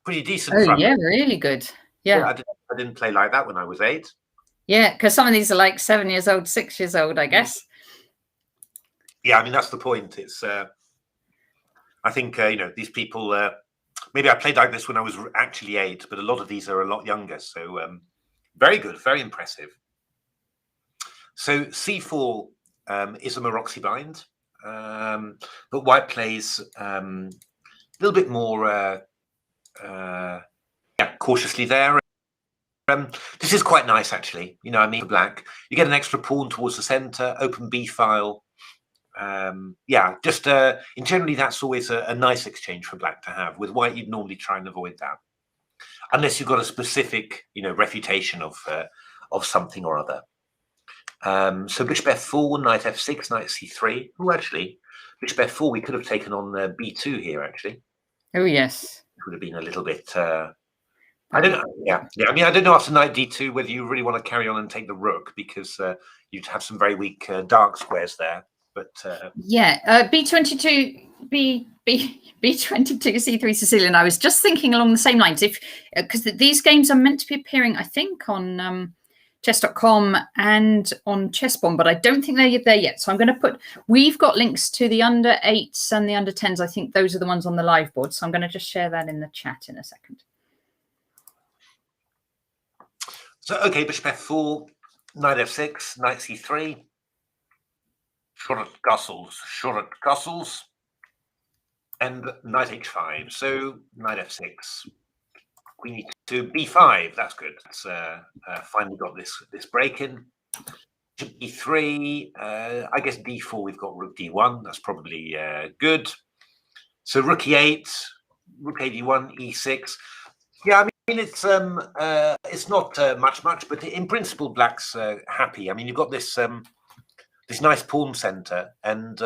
decent. Oh yeah, really good. Yeah, I didn't play like that when I was 8. Yeah, because some of these are like 7 years old, 6 years old, I guess. Yeah, I mean, that's the point. It's I think you know, these people. Maybe I played like this when I was actually 8, but a lot of these are a lot younger. So very good, very impressive. So c4 is a Maroczy bind, but white plays a little bit more cautiously there. This is quite nice, actually. You know, I mean, for black, you get an extra pawn towards the center, open b file. Just in generally, that's always a nice exchange for black to have. With white, you'd normally try and avoid that, unless you've got a specific, you know, refutation of something or other. So bishop f4, knight f6, knight c3. Oh, actually, bishop f4, we could have taken on b2 here, actually. Oh, yes. It would have been a little bit... I don't know. Yeah. I mean, I don't know after knight d2 whether you really want to carry on and take the rook, because you'd have some very weak dark squares there. But b22, b22, c3 Sicilian. I was just thinking along the same lines, because these games are meant to be appearing, I think, on chess.com and on Chessbomb, but I don't think they're there yet. So I'm going to we've got links to the under 8s and the under 10s. I think those are the ones on the live board. So I'm going to just share that in the chat in a second. So, okay, bishop f4, knight f6, knight c3, short castles, and knight h5. So, knight f6, queen e2, b5. That's good. It's finally got this break in. Bishop e3. I guess d4. We've got rook d1. That's probably good. So rook e8, rook a1, e6. Yeah, I mean, it's not much, but in principle, black's happy. I mean, you've got this this nice pawn center, and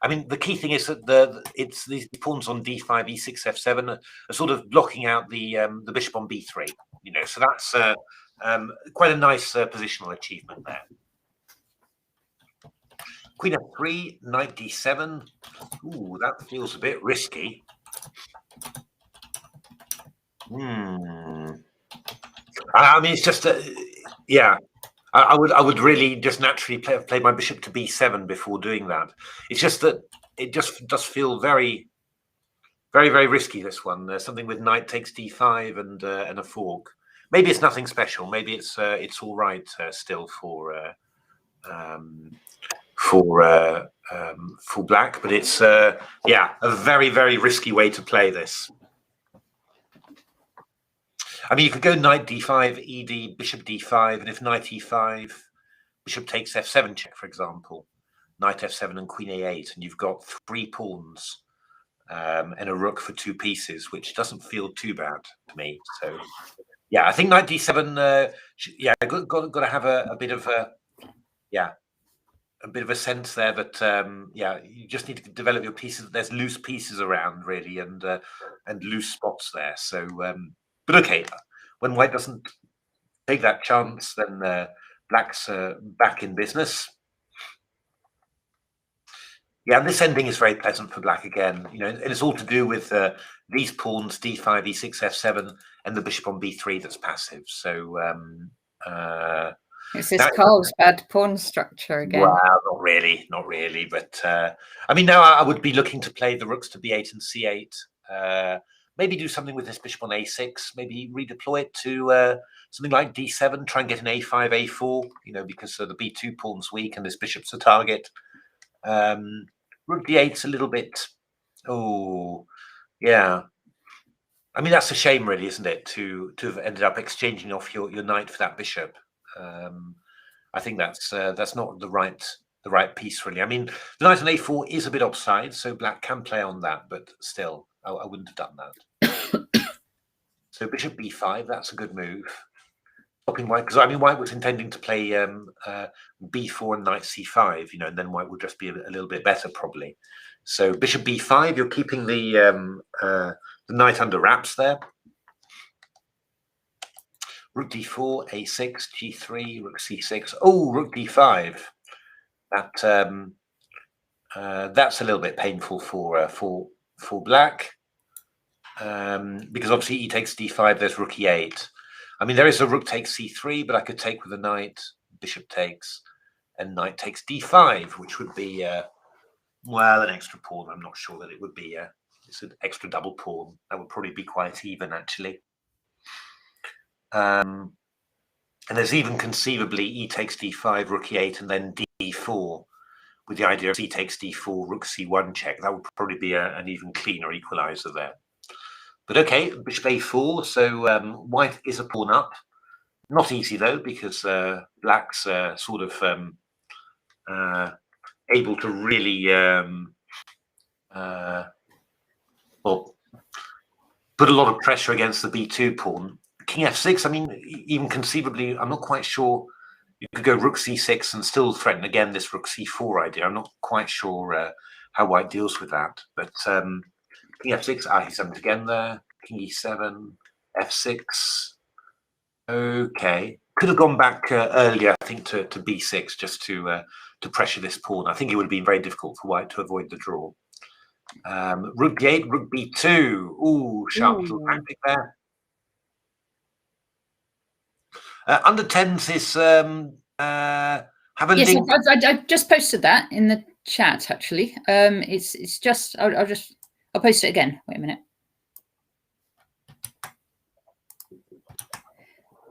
I mean, the key thing is that it's these pawns on d5, e6, f7 are sort of blocking out the bishop on b3. You know, so that's quite a nice positional achievement there. Queen f3, knight d7. Ooh, that feels a bit risky. I mean, it's just yeah. I would really just naturally play my bishop to b7 before doing that. It's just that it just does feel very, very risky. This one, there's something with knight takes d5 and a fork. Maybe it's nothing special. Maybe it's all right still for for black, but it's yeah, a very, very risky way to play this. I mean, you could go knight d5, ed, bishop d5, and if knight e5, bishop takes f7 check, for example, knight f7 and queen a8, and you've got 3 pawns and a rook for 2 pieces, which doesn't feel too bad to me. So yeah, I think knight d7, yeah, got to have a bit of a, yeah, a bit of a sense there that yeah, you just need to develop your pieces. There's loose pieces around really, and loose spots there. So but okay, when white doesn't take that chance, then black's back in business. Yeah, and this ending is very pleasant for black again, you know, and it's all to do with these pawns, d5, e6, f7, and the bishop on b3 that's passive. So it's this Carl's bad pawn structure again. Well, not really. But I mean, now I would be looking to play the rooks to b8 and c8. Maybe do something with this bishop on a6. Maybe redeploy it to something like d7. Try and get an a5, a4. You know, because the b2 pawn's weak and this bishop's a target. Rook d8's a little bit. Oh, yeah. I mean, that's a shame, really, isn't it? To have ended up exchanging off your knight for that bishop. I think that's not the right piece, really. I mean, the knight on a4 is a bit offside, so black can play on that, but still, I wouldn't have done that. So bishop b5, that's a good move. Stopping white, because I mean, white was intending to play b4 and knight c5, you know, and then white would just be a little bit better, probably. So bishop b5, you're keeping the knight under wraps there. Rook d4, a6, g3, rook c6. Oh, rook d5. That that's a little bit painful for black, because obviously e takes d5. There's rook e8. I mean, there is a rook takes c3, but I could take with a knight. Bishop takes, and knight takes d5, which would be well, an extra pawn. I'm not sure that it would be. It's an extra double pawn. That would probably be quite even, actually. And there's even conceivably e takes d5, rook e8, and then d4, with the idea of c takes d4, rook c1 check. That would probably be an even cleaner equalizer there. But okay, bishop a4, so white is a pawn up. Not easy, though, because black's sort of able to really well, put a lot of pressure against the b2 pawn. King f6, I mean, even conceivably, I'm not quite sure. You could go rook c6 and still threaten again this rook c4 idea. I'm not quite sure how white deals with that. But king f6, he's done it again there. King e7, f6. Okay, could have gone back earlier, I think, to b6 just to pressure this pawn. I think it would have been very difficult for white to avoid the draw. Rook d8, rook b2. Ooh, sharp little tactic there. Under 10s is have a yes, link. I just posted that in the chat, actually. It's just I'll post it again. Wait a minute.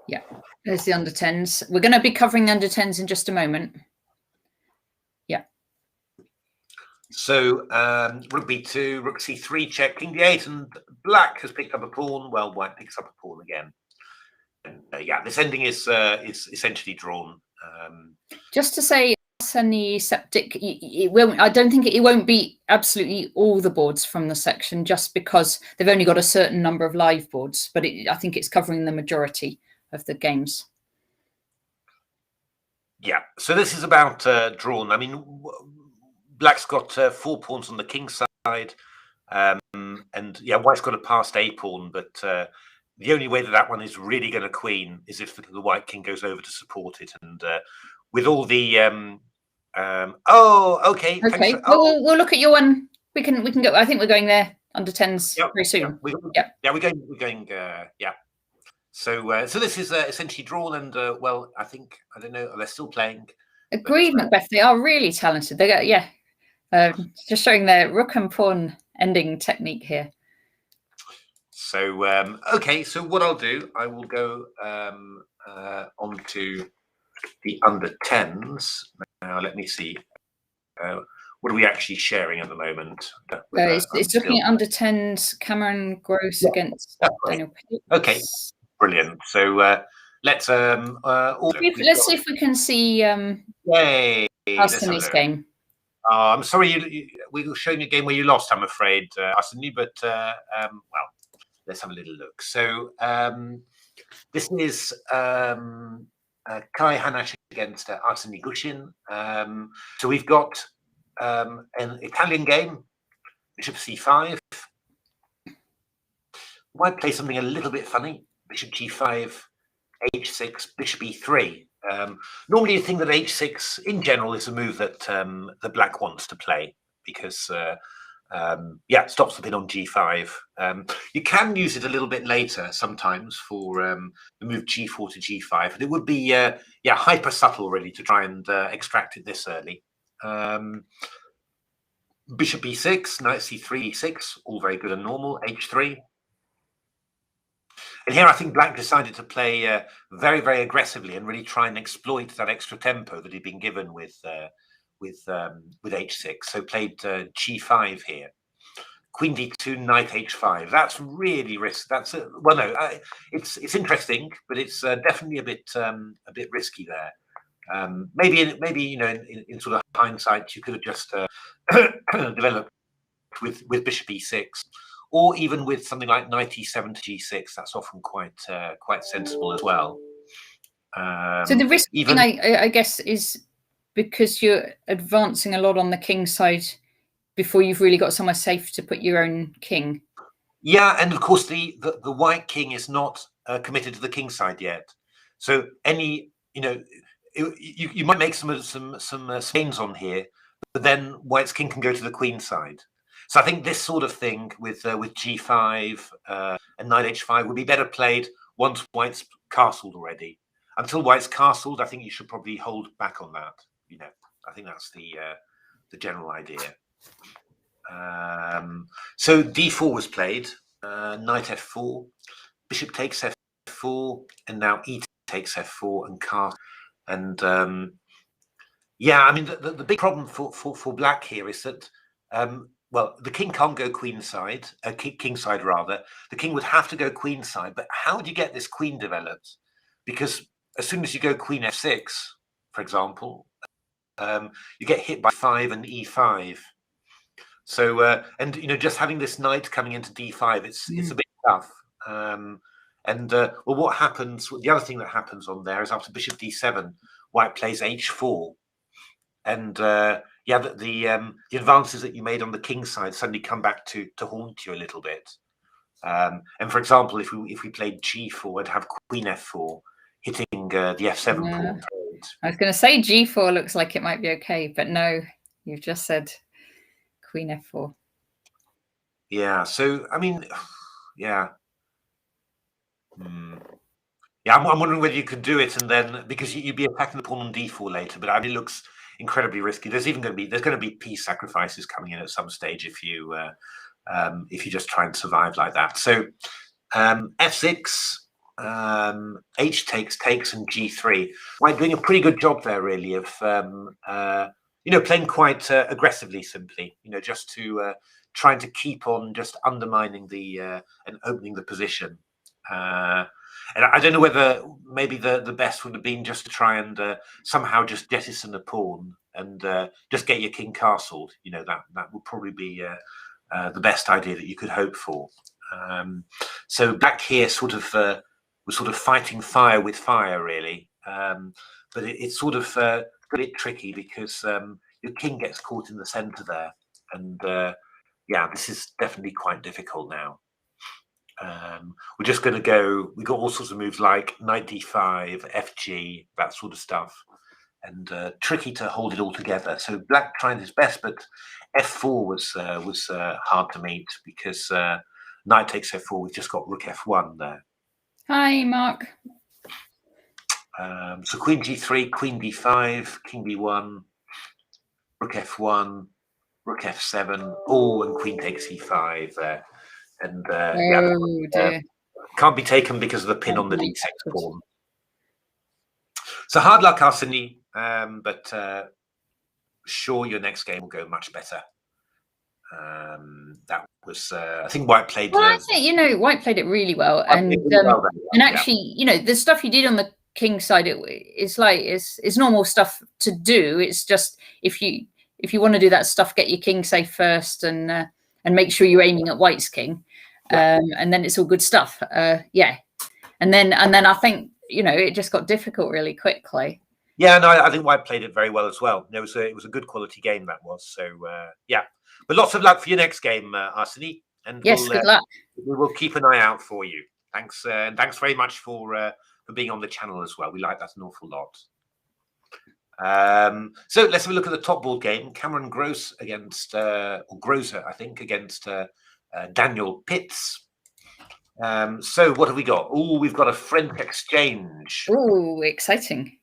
Yeah, there's the under 10s. We're going to be covering the under 10s in just a moment. Yeah. So rook b2, rook c3 check, king d8, and black has picked up a pawn. Well, white picks up a pawn again. And, yeah, this ending is essentially drawn. Just to say, any septic, it won't. I don't think it won't be absolutely all the boards from the section, just because they've only got a certain number of live boards. But I think it's covering the majority of the games. Yeah. So this is about drawn. I mean, black's got 4 pawns on the king side, and yeah, white's got a passed a pawn, but the only way that one is really going to queen is if the white king goes over to support it. And with all the oh, okay. Okay, we'll look at your one. We can go. I think we're going there under 10s very soon. Yeah, we're going. Yeah. So so this is essentially drawn, and well, I don't know. They're still playing. Agreed, Macbeth. They are really talented. They got just showing their rook and pawn ending technique here. So okay, so what I'll do, I will go on to the under 10s. Now, let me see. What are we actually sharing at the moment? It's looking at under 10s, Cameron Gross against Daniel Pitts. Okay, brilliant. So let's see if we can see us in this game. I'm sorry, we were showing a game where you lost, I'm afraid, Arseny, but well, let's have a little look. So this is Kai Hanash against Arseny Gushin. So we've got an Italian game, bishop c5. Might play something a little bit funny, bishop g5, h6, bishop e3. Normally you think that h6 in general is a move that the black wants to play because yeah, stops the pin on g5. You can use it a little bit later sometimes for the move g4 to g5, but it would be yeah, hyper subtle really to try and extract it this early. Bishop e6, knight c3, e6, all very good and normal. H3. And here I think black decided to play very, very aggressively and really try and exploit that extra tempo that he'd been given with h6. So played g5 here. Queen d2, knight h5. That's really risk. That's well, no, it's interesting, but it's definitely a bit risky there. Maybe you know in sort of hindsight you could have just developed with bishop e6. Or even with something like knight e7 to g6, that's often quite sensible as well. So the risk, I guess, is because you're advancing a lot on the king side before you've really got somewhere safe to put your own king. Yeah, and of course the white king is not committed to the king side yet. So any you might make some stains on here, but then white's king can go to the queen side. So I think this sort of thing with g5 and knight h5 would be better played once white's castled already. Until white's castled, I think you should probably hold back on that. You know, I think that's the general idea. So d4 was played, knight f4, bishop takes f4, and now e takes f4 and castle. And yeah, I mean the big problem for black here is that. Well, the king can't go queenside, kingside rather. The king would have to go queenside, but how would you get this queen developed? Because as soon as you go queen f6, for example, you get hit by 5 and e5. So, and you know, just having this knight coming into d5, it's a bit tough. Well, what happens? The other thing that happens on there is after bishop d7, white plays h4, and yeah, the advances that you made on the king side suddenly come back to haunt you a little bit. And for example, if we played g4 and have queen f4, hitting the f7 pawn. I was going to say g4 looks like it might be okay, but no, you've just said queen f4. Yeah. So I mean, yeah. Yeah, I'm wondering whether you could do it, and then because you'd be attacking the pawn on d4 later, but I mean, it looks incredibly risky. There's going to be piece sacrifices coming in at some stage if you just try and survive like that. So f6, h takes, and g3. White doing a pretty good job there, really, of playing quite aggressively, simply, just to trying to keep on just undermining the and opening the position. And I don't know whether maybe the best would have been just to try and somehow just jettison a pawn and just get your king castled. That would probably be the best idea that you could hope for. So back here was sort of fighting fire with fire, really. But it's sort of a bit tricky because your king gets caught in the center there. And yeah, this is definitely quite difficult now. We're just going to go. We got all sorts of moves like knight d5, fg, that sort of stuff, and tricky to hold it all together. So black trying his best, but f4 was hard to meet because knight takes f4. We've just got rook f1 there. Hi, Mark. So queen g3, queen d5, king b1, rook f1, rook f7. Oh, and queen takes e5 there. And yeah, can't be taken because of the pin on the d6 pawn. So hard luck, Arseny, but sure, your next game will go much better. That was, I think White played. Well, I think White played it really well, and actually, the stuff you did on the king side, it's like it's normal stuff to do. It's just if you want to do that stuff, get your king safe first, and make sure you're aiming at White's king, and then it's all good stuff. Yeah, and then I think it just got difficult really quickly. Yeah, no, I think White played it very well as well. It was a good quality game that was. So yeah, but lots of luck for your next game, Arseny. And yes, good luck. We will keep an eye out for you. Thanks, and thanks very much for being on the channel as well. We like that an awful lot. So let's have a look at the top board game. Cameron Gross against, or Grosser, I think, against Daniel Pitts. So what have we got? Oh, we've got a French exchange. Oh, exciting.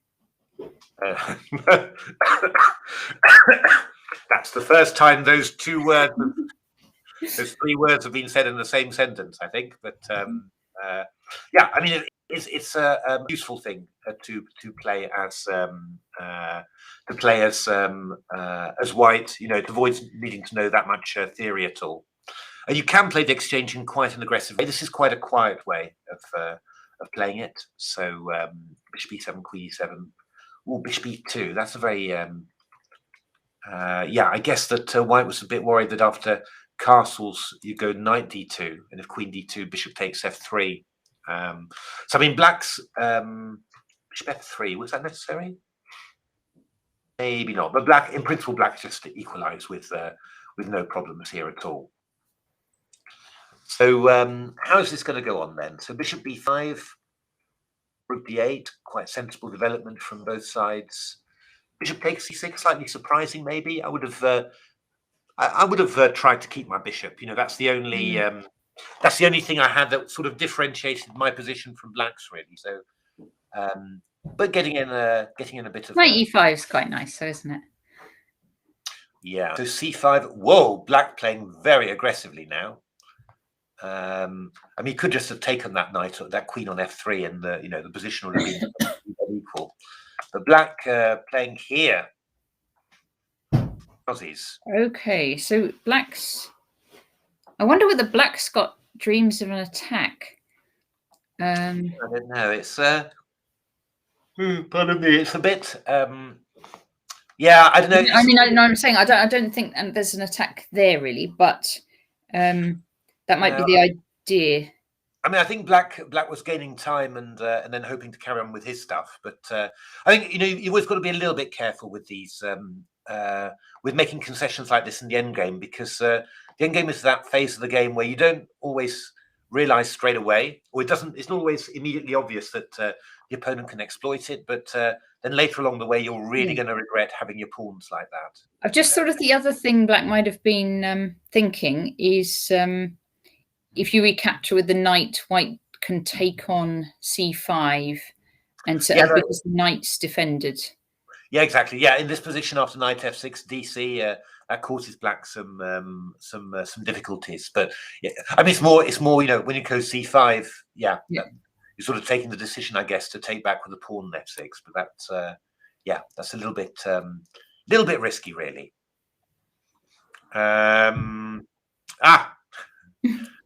That's the first time those two words, those three words have been said in the same sentence, I think. But yeah, I mean, it's a useful thing to play as White. It avoids needing to know that much theory at all. And you can play the exchange in quite an aggressive way. This is quite a quiet way of playing it. So bishop e7, queen e7. Oh, bishop e2. That's a very yeah. I guess that White was a bit worried that after castles you go knight d2, and if queen d2, bishop takes f3. So I mean, Black's bishop f3, was that necessary? Maybe not. But Black, in principle, Black just equalised with no problems here at all. So how is this going to go on then? So bishop b5, rook d8, quite sensible development from both sides. Bishop takes c6, slightly surprising maybe. I would have tried to keep my bishop. That's the only thing I had that sort of differentiated my position from Black's really. So but getting in a bit of knight e5 is quite nice, though, isn't it? Yeah. So c5. Whoa, Black playing very aggressively now. I mean, he could just have taken that knight or that queen on f3, and the position would have been equal. But Black playing here. Okay, so Black's. I wonder whether Black's got dreams of an attack. I don't know. It's pardon me. It's a bit. Yeah, I don't know. I mean, I'm saying I don't think there's an attack there really, but that might be the idea. I mean, I think Black was gaining time and then hoping to carry on with his stuff. But I think you've always got to be a little bit careful with these, with making concessions like this in the end game, because the end game is that phase of the game where you don't always realize straight away, or it's not always immediately obvious that the opponent can exploit it. But then later along the way, you're really going to regret having your pawns like that. I've just thought of the other thing Black might have been thinking is. If you recapture with the knight, White can take on c5, and so because the knight's defended. Yeah, exactly. Yeah, in this position after knight f6 DC, that causes Black some difficulties. But yeah, I mean, it's more when you go c5, yeah. You're sort of taking the decision, I guess, to take back with the pawn on f6. But that's that's a little bit risky, really.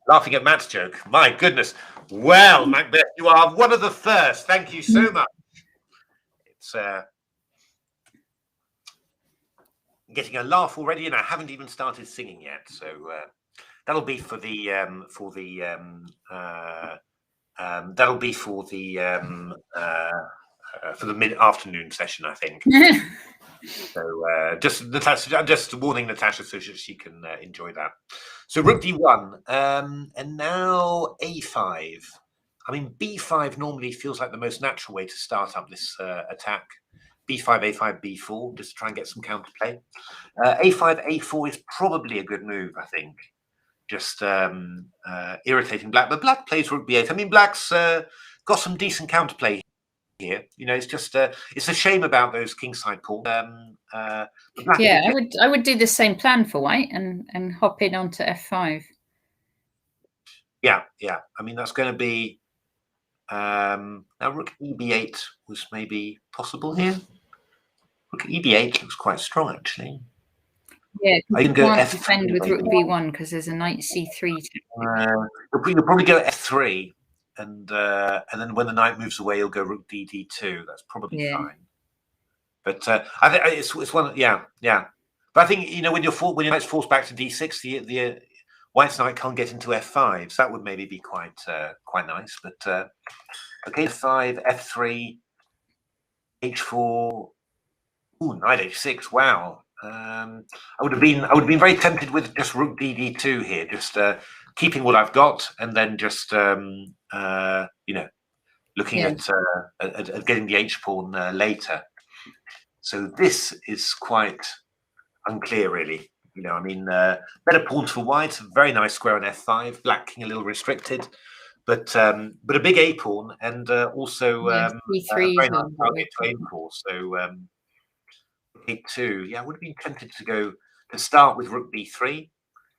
Laughing at Matt's joke. My goodness. Well, Macbeth, you are one of the first. Thank you so much. It's getting a laugh already, and I haven't even started singing yet. So that'll be for the mid-afternoon session, I think. So just warning Natasha so she can enjoy that. So rook d1, and now a5. I mean, b5 normally feels like the most natural way to start up this attack. b5, a5, b4, just to try and get some counterplay. a5, a4 is probably a good move, I think. Just irritating Black, but Black plays rook b8. I mean, Black's got some decent counterplay here. It's just it's a shame about those kingside pawns. Yeah, I would do the same plan for White and hop in onto f5. Yeah. I mean, that's going to be Now rook EB8 was maybe possible here. Rook EB8 looks quite strong, actually. Yeah, I can you go can't F3. defend with rook b1 because there's a knight c3. You'll probably go F3, and then when the knight moves away, you'll go rook DD2. That's probably fine. But I think it's one. Yeah. But I think when your knight's forced back to D6, the white's knight can't get into F5, so that would maybe be quite nice. But okay, F5, F3, H4. Ooh, knight H6. Wow. I would have been very tempted with just rook DD2 here, just keeping what I've got, and then just looking at getting the H pawn later. So this is quite unclear, really. I mean, better pawns for white. Very nice square on F5. Black king a little restricted, but a big A pawn, and also a very nice target to aim for. So A2. Yeah, I would have been tempted to start with rook B3,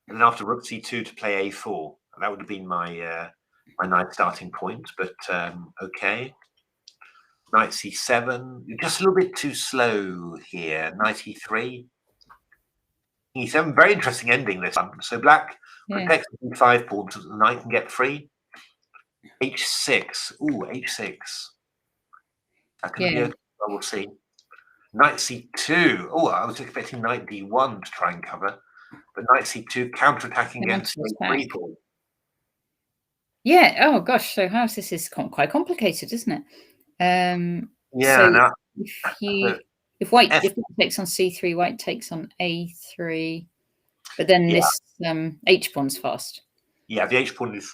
and then after rook C2 to play A4. That would have been my nice starting point. But okay. Knight C7. You're just a little bit too slow here. Knight E3. E7. Very interesting ending this one. So black protects the D5 pawn so that the knight can get free. H6. Ooh, H6. That can be okay. Well, we'll see. Knight C2. Oh, I was expecting Knight D1 to try and cover, but Knight C2 counterattacking against A3 pawn. Yeah. Oh gosh. So house this is quite complicated, isn't it? So if white takes on C3, white takes on A3, but then this H pawn's fast. Yeah, the H pawn is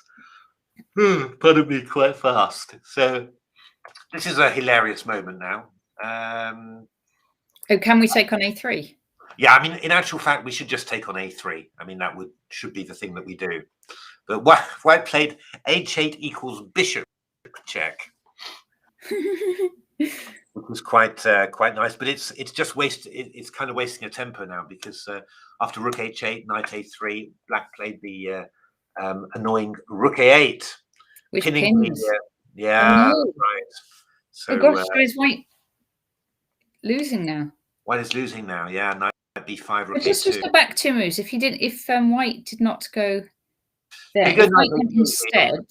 probably quite fast. So this is a hilarious moment now. Can we take on A3? Yeah, I mean, in actual fact, we should just take on A3. I mean, that should be the thing that we do. But white played H8 equals bishop check, which was quite nice. But it's just it's kind of wasting a tempo now, because after rook H8, knight A3, black played the annoying rook A8, which pinning pins. Right. So gosh, so is white losing now? White is losing now. Yeah, knight B5, rook A2. Just go back 2 moves. If white did not go there, if white went instead.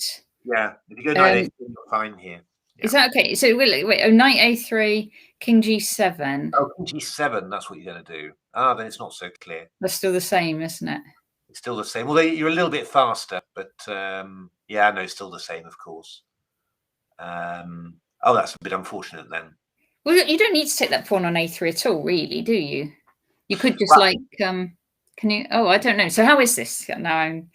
Yeah, if you go knight A3, you're fine here. Yeah. Is that okay? So wait, knight A3, king G7. Oh, king G7. That's what you're going to do. Then it's not so clear. That's still the same, isn't it? It's still the same. Well, you're a little bit faster, but yeah, no, it's still the same, of course. Oh, that's a bit unfortunate then. Well, you don't need to take that pawn on A3 at all, really, do you? You could just can you? Oh, I don't know. So how is this? Now I'm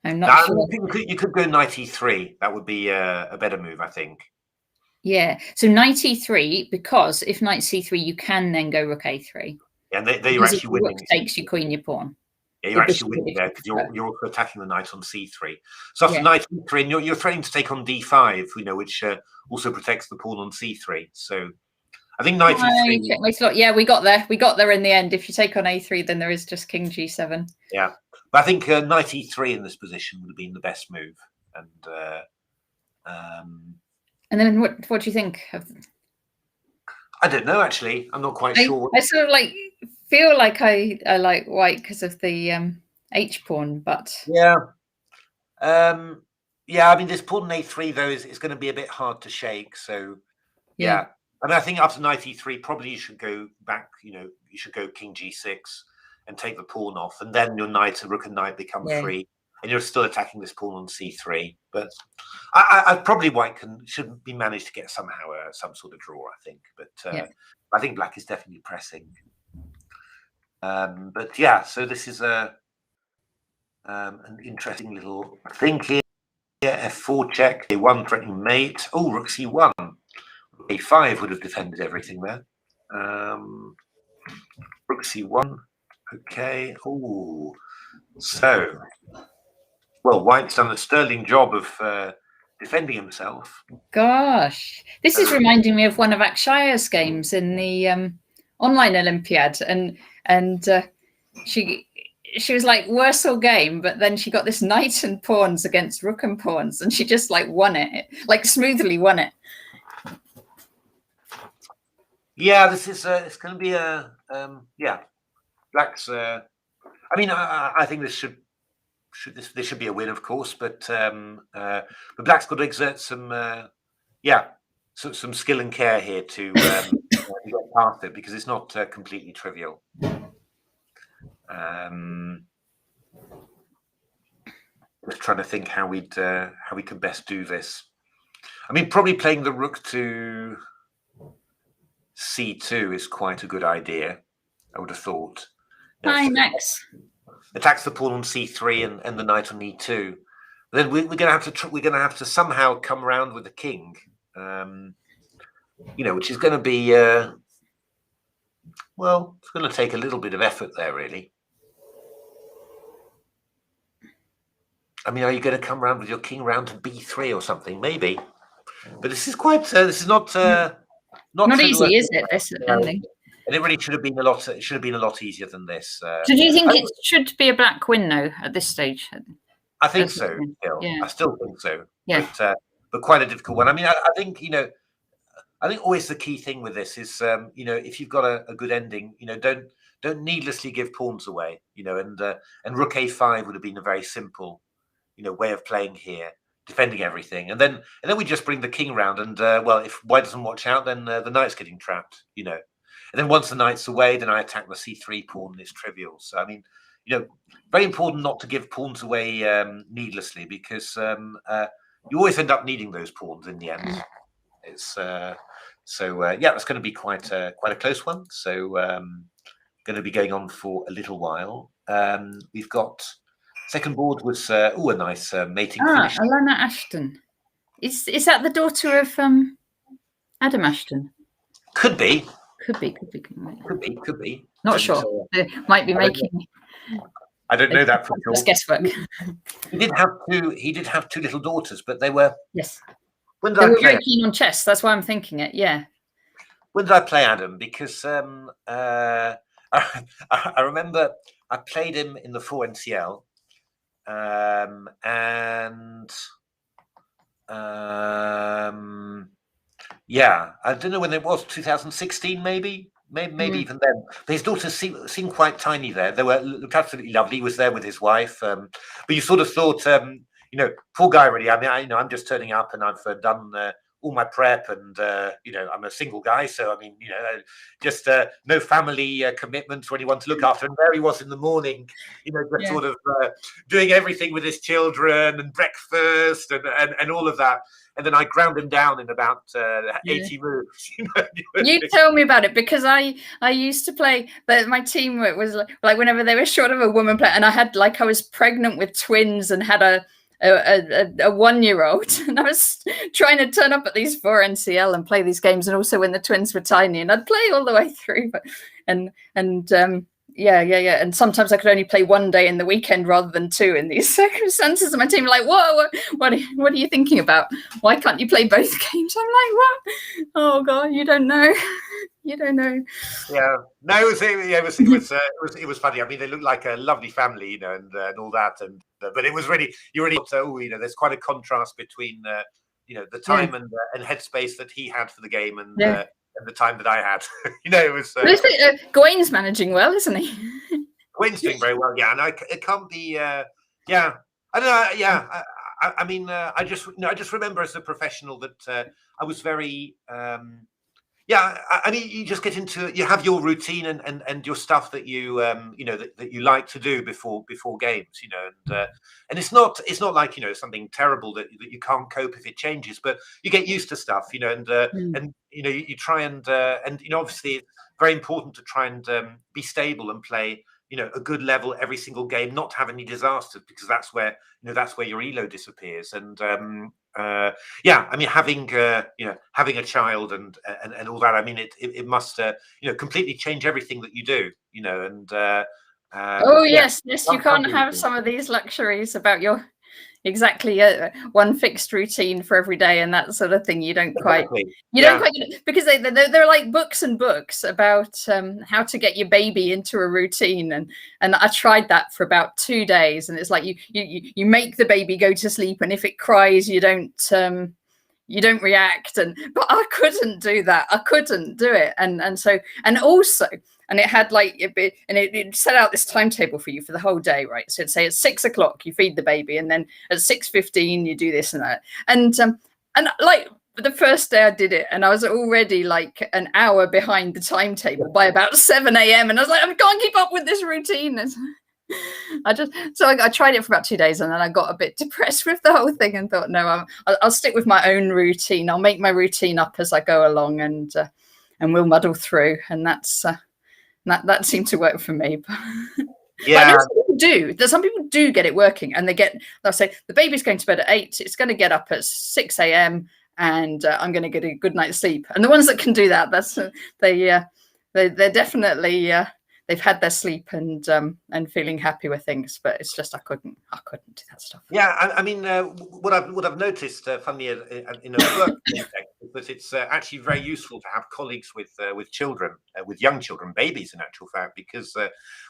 not sure. You could go knight E3. That would be a better move, I think. Yeah. So knight E3, because if knight C3, you can then go rook A3. Yeah, there you're actually winning. Rook takes, you queen your pawn. Yeah, you're actually winning there, because you're also attacking the knight on C3. So after knight E3, and you're threatening to take on D5, which also protects the pawn on C3. So I think knight E3. Check my slot. Yeah, we got there. We got there in the end. If you take on A3, then there is just king G7. Yeah, but I think knight E3 in this position would have been the best move. And then what do you think of? I don't know, actually. I'm not quite sure. I sort of feel like I like white because of the H pawn, but yeah. I mean, this pawn A3 though is going to be a bit hard to shake. So yeah. I mean, I think after knight E3, probably you should go back. You should go king G6 and take the pawn off, and then your rook and knight become free, and you're still attacking this pawn on C3. But I probably white should be managed to get somehow some sort of draw, I think. But I think black is definitely pressing. But yeah, so this is an interesting little thing here. F4 check, A1 threatening mate. Oh, rook C1. A5 would have defended everything there. Rook C1. Okay. Oh, so white's done a sterling job of defending himself. Gosh, this is reminding me of one of Akshaya's games in the online Olympiad, and she she was like worse all game, but then she got this knight and pawns against rook and pawns, and she just like won it, like smoothly won it. Yeah, this is it's going to be a yeah. Black's. I mean, I think this should be a win, of course, but Black's got to exert some some skill and care here to get past it, because it's not completely trivial. Just trying to think how we can best do this. I mean, probably playing the rook to c2 is quite a good idea, I would have thought. Hi, Max. Attacks the pawn on c3 and the knight on e2. But then we're going to have to somehow come around with the king, which is going to be well, it's going to take a little bit of effort there, really. I mean, are you going to come around with your king round to b3 or something? Maybe, but this is quite. This is not easy, is it? This ending. And it really should have been a lot. It should have been a lot easier than this. So do you think it should be a black win though at this stage? I think so. Still. Yeah. I still think so. Yeah. But quite a difficult one. I mean, I think I think always the key thing with this is if you've got a good ending, don't needlessly give pawns away. And rook a5 would have been a very simple way of playing here, defending everything, and then we just bring the king round, and well, if white doesn't watch out, then the knight's getting trapped. And then once the knight's away, then I attack the c3 pawn, and it's trivial. So I mean, very important not to give pawns away needlessly, because you always end up needing those pawns in the end. It's yeah, it's going to be quite a close one. So going to be going on for a little while. We've got second board was a nice mating finish. Alana Ashton. Is that the daughter of Adam Ashton? Could be. Could be. Not sure. They might be making. I don't know that for sure. Guesswork. He did have two little daughters, but they were. Yes. When did they were very keen on chess. That's why I'm thinking it. Yeah. When did I play Adam? Because I remember I played him in the 4 NCL, and yeah, I don't know when it was, 2016 maybe even then. But his daughters seemed quite tiny there. They looked absolutely lovely. He was there with his wife, but you sort of thought, poor guy, really. I mean, I'm just turning up and I've done all my prep, and I'm a single guy, so I mean, just no family commitments or anyone to look after. And there he was in the morning, just sort of doing everything with his children and breakfast and all of that. And then I ground him down in about 80 moves. You tell me about it, because I used to play, but my team was like whenever they were short of a woman player, and I was pregnant with twins and had a 1-year-old, and I was trying to turn up at these 4 NCL and play these games, and also when the twins were tiny, and I'd play all the way through. Yeah. And sometimes I could only play 1 day in the weekend rather than 2 in these circumstances. And my team were like, "Whoa, what are you thinking about? Why can't you play both games?" I'm like, "What? Oh God, you don't know." You don't know. Yeah, no, it was funny. I mean, they looked like a lovely family, and all that, and but it was really there's quite a contrast between the time and headspace that he had for the game and the time that I had. It was. Gawain's managing well, isn't he? Gawain's doing very well, yeah, and it can't be. Yeah, I don't know. Yeah, I mean, I just remember as a professional that I was very. Yeah, I mean, you just get into you have your routine and your stuff that you that you like to do before games, and it's not like something terrible that you can't cope if it changes, but you get used to stuff, and you try and obviously it's very important to try and be stable and play a good level every single game, not have any disasters, because that's where your elo disappears. And yeah, I mean, having a child and all that, I mean, it must completely change everything that you do, and yes, you can't have some of these luxuries about your exactly. One fixed routine for every day and that sort of thing. You don't quite, because they're like books and books about how to get your baby into a routine. And I tried that for about 2 days, and it's like you make the baby go to sleep, and if it cries, you don't react. But I couldn't do that. I couldn't do it. And it had like it set out this timetable for you for the whole day, right? So it'd say at 6 o'clock you feed the baby, and then at 6:15 you do this and that. And like the first day I did it, and I was already like an hour behind the timetable by about 7 a.m. And I was like, I can't keep up with this routine. I tried it for about 2 days, and then I got a bit depressed with the whole thing and thought, no, I'll stick with my own routine. I'll make my routine up as I go along, and we'll muddle through. And that seemed to work for me. Yeah, some people do get it working, and they'll say the baby's going to bed at 8. It's going to get up at 6 a.m. and I'm going to get a good night's sleep. And the ones that can do that, they're definitely they've had their sleep and feeling happy with things. But it's just I couldn't do that stuff. Yeah, I mean, what I've noticed, funny in a work context, is that it's actually very useful to have colleagues with children, with young children, babies, in actual fact, because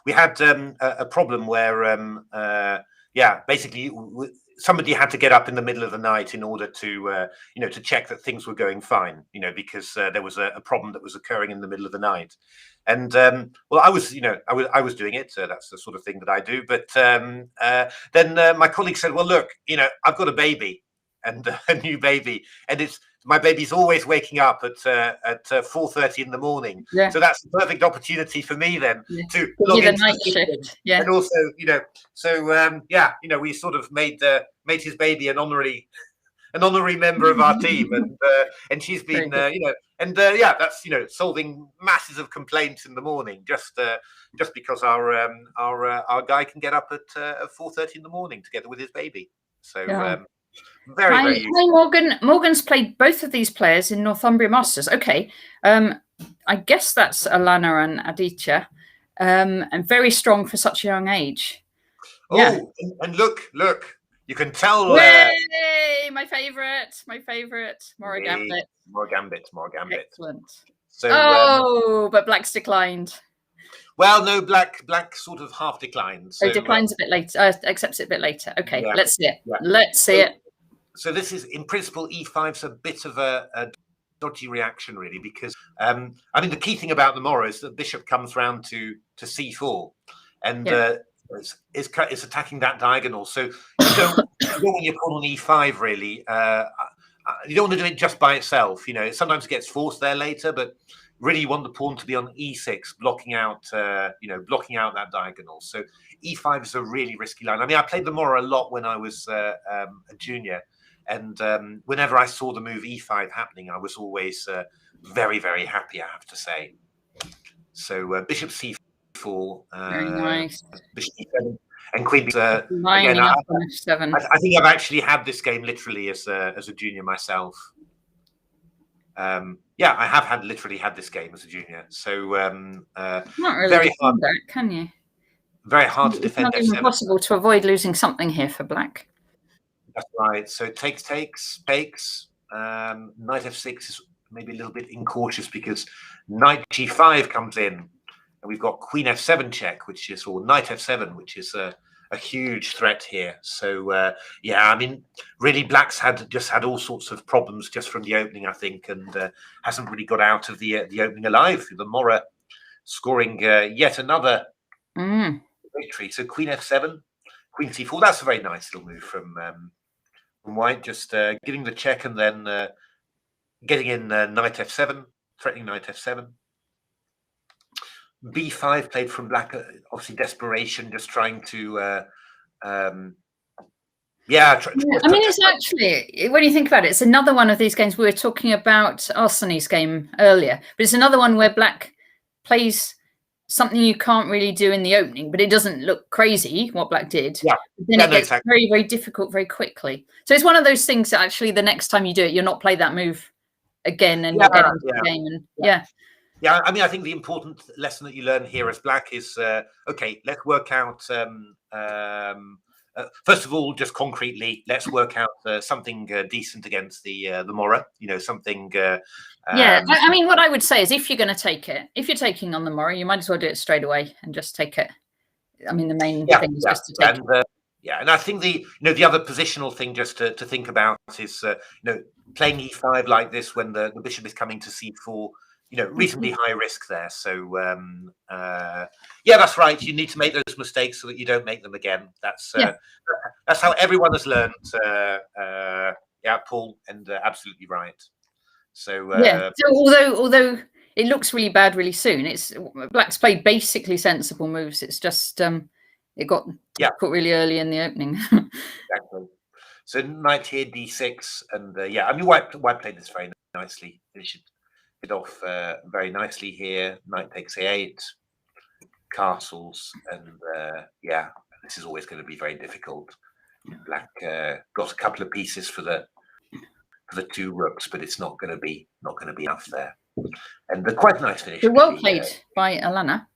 we had a problem where, basically somebody had to get up in the middle of the night in order to, to check that things were going fine, because there was a problem that was occurring in the middle of the night. And well, I was doing it. That's the sort of thing that I do. But then my colleague said, "Well, look, I've got a baby, and a new baby, and my baby's always waking up at 4:30 in the morning. Yeah. So that's the perfect opportunity for me then to log into the night shift. Yeah, and also, we sort of made his baby an honorary member of our team, and she's been that's solving masses of complaints in the morning just because our guy can get up at 4:30 in the morning together with his baby. So very useful. Hi Morgan. Morgan's played both of these players in Northumbria Masters. Okay, I guess that's Alana and Aditya, and very strong for such a young age. Oh, and look. You can tell. Yay! My favorite. More Gambit. More Gambit. Excellent. So, but Black's declined. Well, no, Black sort of half declined. So declines a bit later. Accepts it a bit later. Okay, let's see it. Yeah. Let's see it. So this is, in principle, E5's a bit of a dodgy reaction, really, because the key thing about the Morrow is that Bishop comes round to C4, and is attacking that diagonal. So you don't want your pawn on E5 really. You don't want to do it just by itself. Sometimes it gets forced there later, but really you want the pawn to be on E6, blocking out that diagonal. So E5 is a really risky line. I played the Morrow a lot when I was a junior, and whenever I saw the move E5 happening, I was always very, very happy, I have to say. So Bishop C4. Very nice. Bishop E7 and Queen. Lining up on F7. I think I've actually had this game literally as a junior myself. I have literally had this game as a junior. So not really very hard. That, can you? Very hard to defend. It's not impossible to avoid losing something here for Black. That's right. So takes. Knight F6 is maybe a little bit incautious because Knight G5 comes in. And we've got Queen F7 check, or Knight F7, which is a huge threat here. So really, Black's just had all sorts of problems just from the opening, I think, and hasn't really got out of the opening alive. The Morrow scoring yet another victory. So Queen F7, Queen C4. That's a very nice little move from White, just getting the check and then getting in Knight F7, threatening Knight F7. B5 played from Black, obviously desperation, just trying to it's actually, when you think about it, it's another one of these games. We were talking about Arseni's game earlier, but it's another one where Black plays something you can't really do in the opening, but it doesn't look crazy what Black did. Then it gets very, very difficult very quickly. So it's one of those things that actually the next time you do it, you'll not play that move again and you'll get into the game. And I think the important lesson that you learn here as Black is, okay, let's work out first of all, just concretely, let's work out something decent against the Mora. You know, something. Yeah, I mean, what I would say is, if you're going to take it, if you're taking on the Mora, you might as well do it straight away and just take it. I mean, the main thing is just to take it. Yeah, and I think the other positional thing just to think about is playing e5 like this when the bishop is coming to c4. Reasonably high risk there. So yeah, that's right. You need to make those mistakes so that you don't make them again. That's how everyone has learned. Yeah, Paul, and absolutely right. So yeah. So although it looks really bad really soon, Black's played basically sensible moves. It's just it got difficult really early in the opening. Exactly. So knight here, d6, and yeah, I mean White played this very nicely. It should get off very nicely here. Knight takes a8, castles, and yeah, this is always going to be very difficult. Black got a couple of pieces for the two rooks, but it's not going to be enough there. And the quite nice finish. Well played by Alana.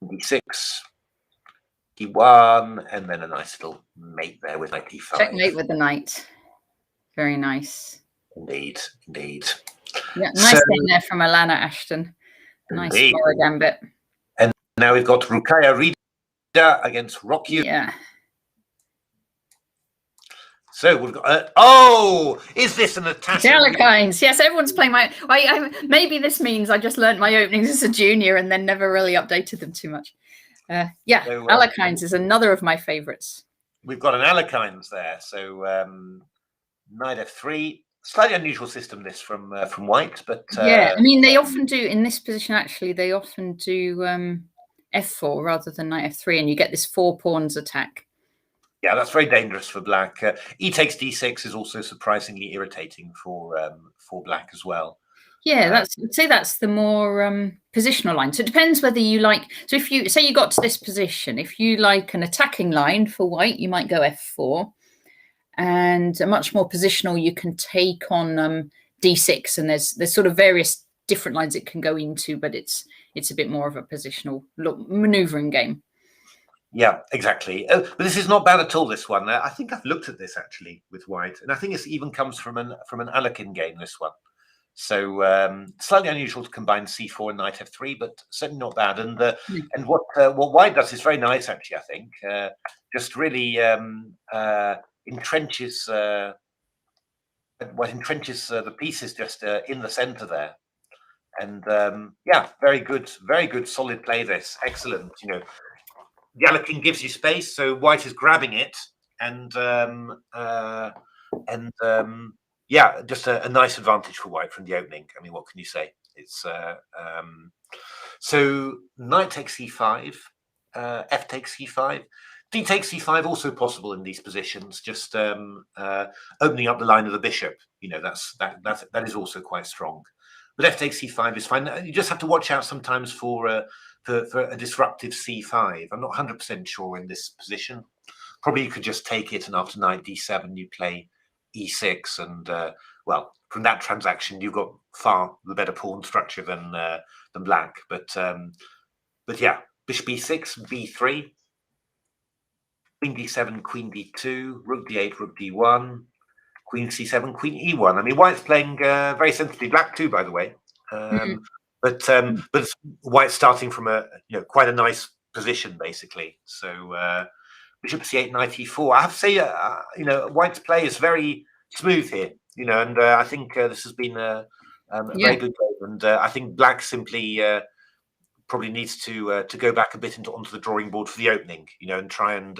d6, d1, and then a nice little mate there with knight d5. Checkmate with the knight. Very nice. Indeed. Yeah, nice thing there from Alana Ashton. Nice for a Gambit. And now we've got Rukaya Rida against Rockyu. Yeah. So we've got. Oh, is this an Natasha? Alekines. Yes, everyone's playing my. Maybe this means I just learnt my openings as a junior and then never really updated them too much. Yeah, so, Alekines is another of my favourites. We've got an Alekines there. So knight f3. Slightly unusual system this from White, but yeah, I mean they often do in this position. Actually, they often do f4 rather than knight f3, and you get this 4 pawns attack. Yeah, that's very dangerous for Black. E takes d6 is also surprisingly irritating for Black as well. Yeah, I'd say that's the more positional line. So it depends whether you like. So if you say you got to this position, if you like an attacking line for White, you might go f4. And a much more positional, you can take on d6, and there's sort of various different lines it can go into, but it's a bit more of a positional maneuvering game. Yeah, exactly. But this is not bad at all. This one, I think I've looked at this actually with White, and I think it even comes from an Alekin game. This one, so slightly unusual to combine c4 and knight f3, but certainly not bad. And and what White does is very nice actually. I think just really entrenches the pieces just in the center there, and yeah, very good solid play. This excellent. The Alekin gives you space, so White is grabbing it, and yeah, just a nice advantage for White from the opening. I mean, what can you say? It's so knight takes c5, f takes c5. D takes c5 also possible in these positions, just opening up the line of the bishop. That is also quite strong. But f takes c5 is fine. You just have to watch out sometimes for a disruptive c5. I'm not 100% sure in this position. Probably you could just take it, and after knight d7 you play e6, and well, from that transaction you've got far the better pawn structure than Black. But yeah, bishop e6, b3. Queen d7, queen d2, rook d8, rook d1, queen c7, queen e1. I mean, White's playing very sensibly. Black too, by the way. But White's starting from quite a nice position basically. So bishop c8, knight e4. I have to say, White's play is very smooth here. And I think this has been a very good game. And I think Black simply probably needs to go back a bit onto the drawing board for the opening, and try and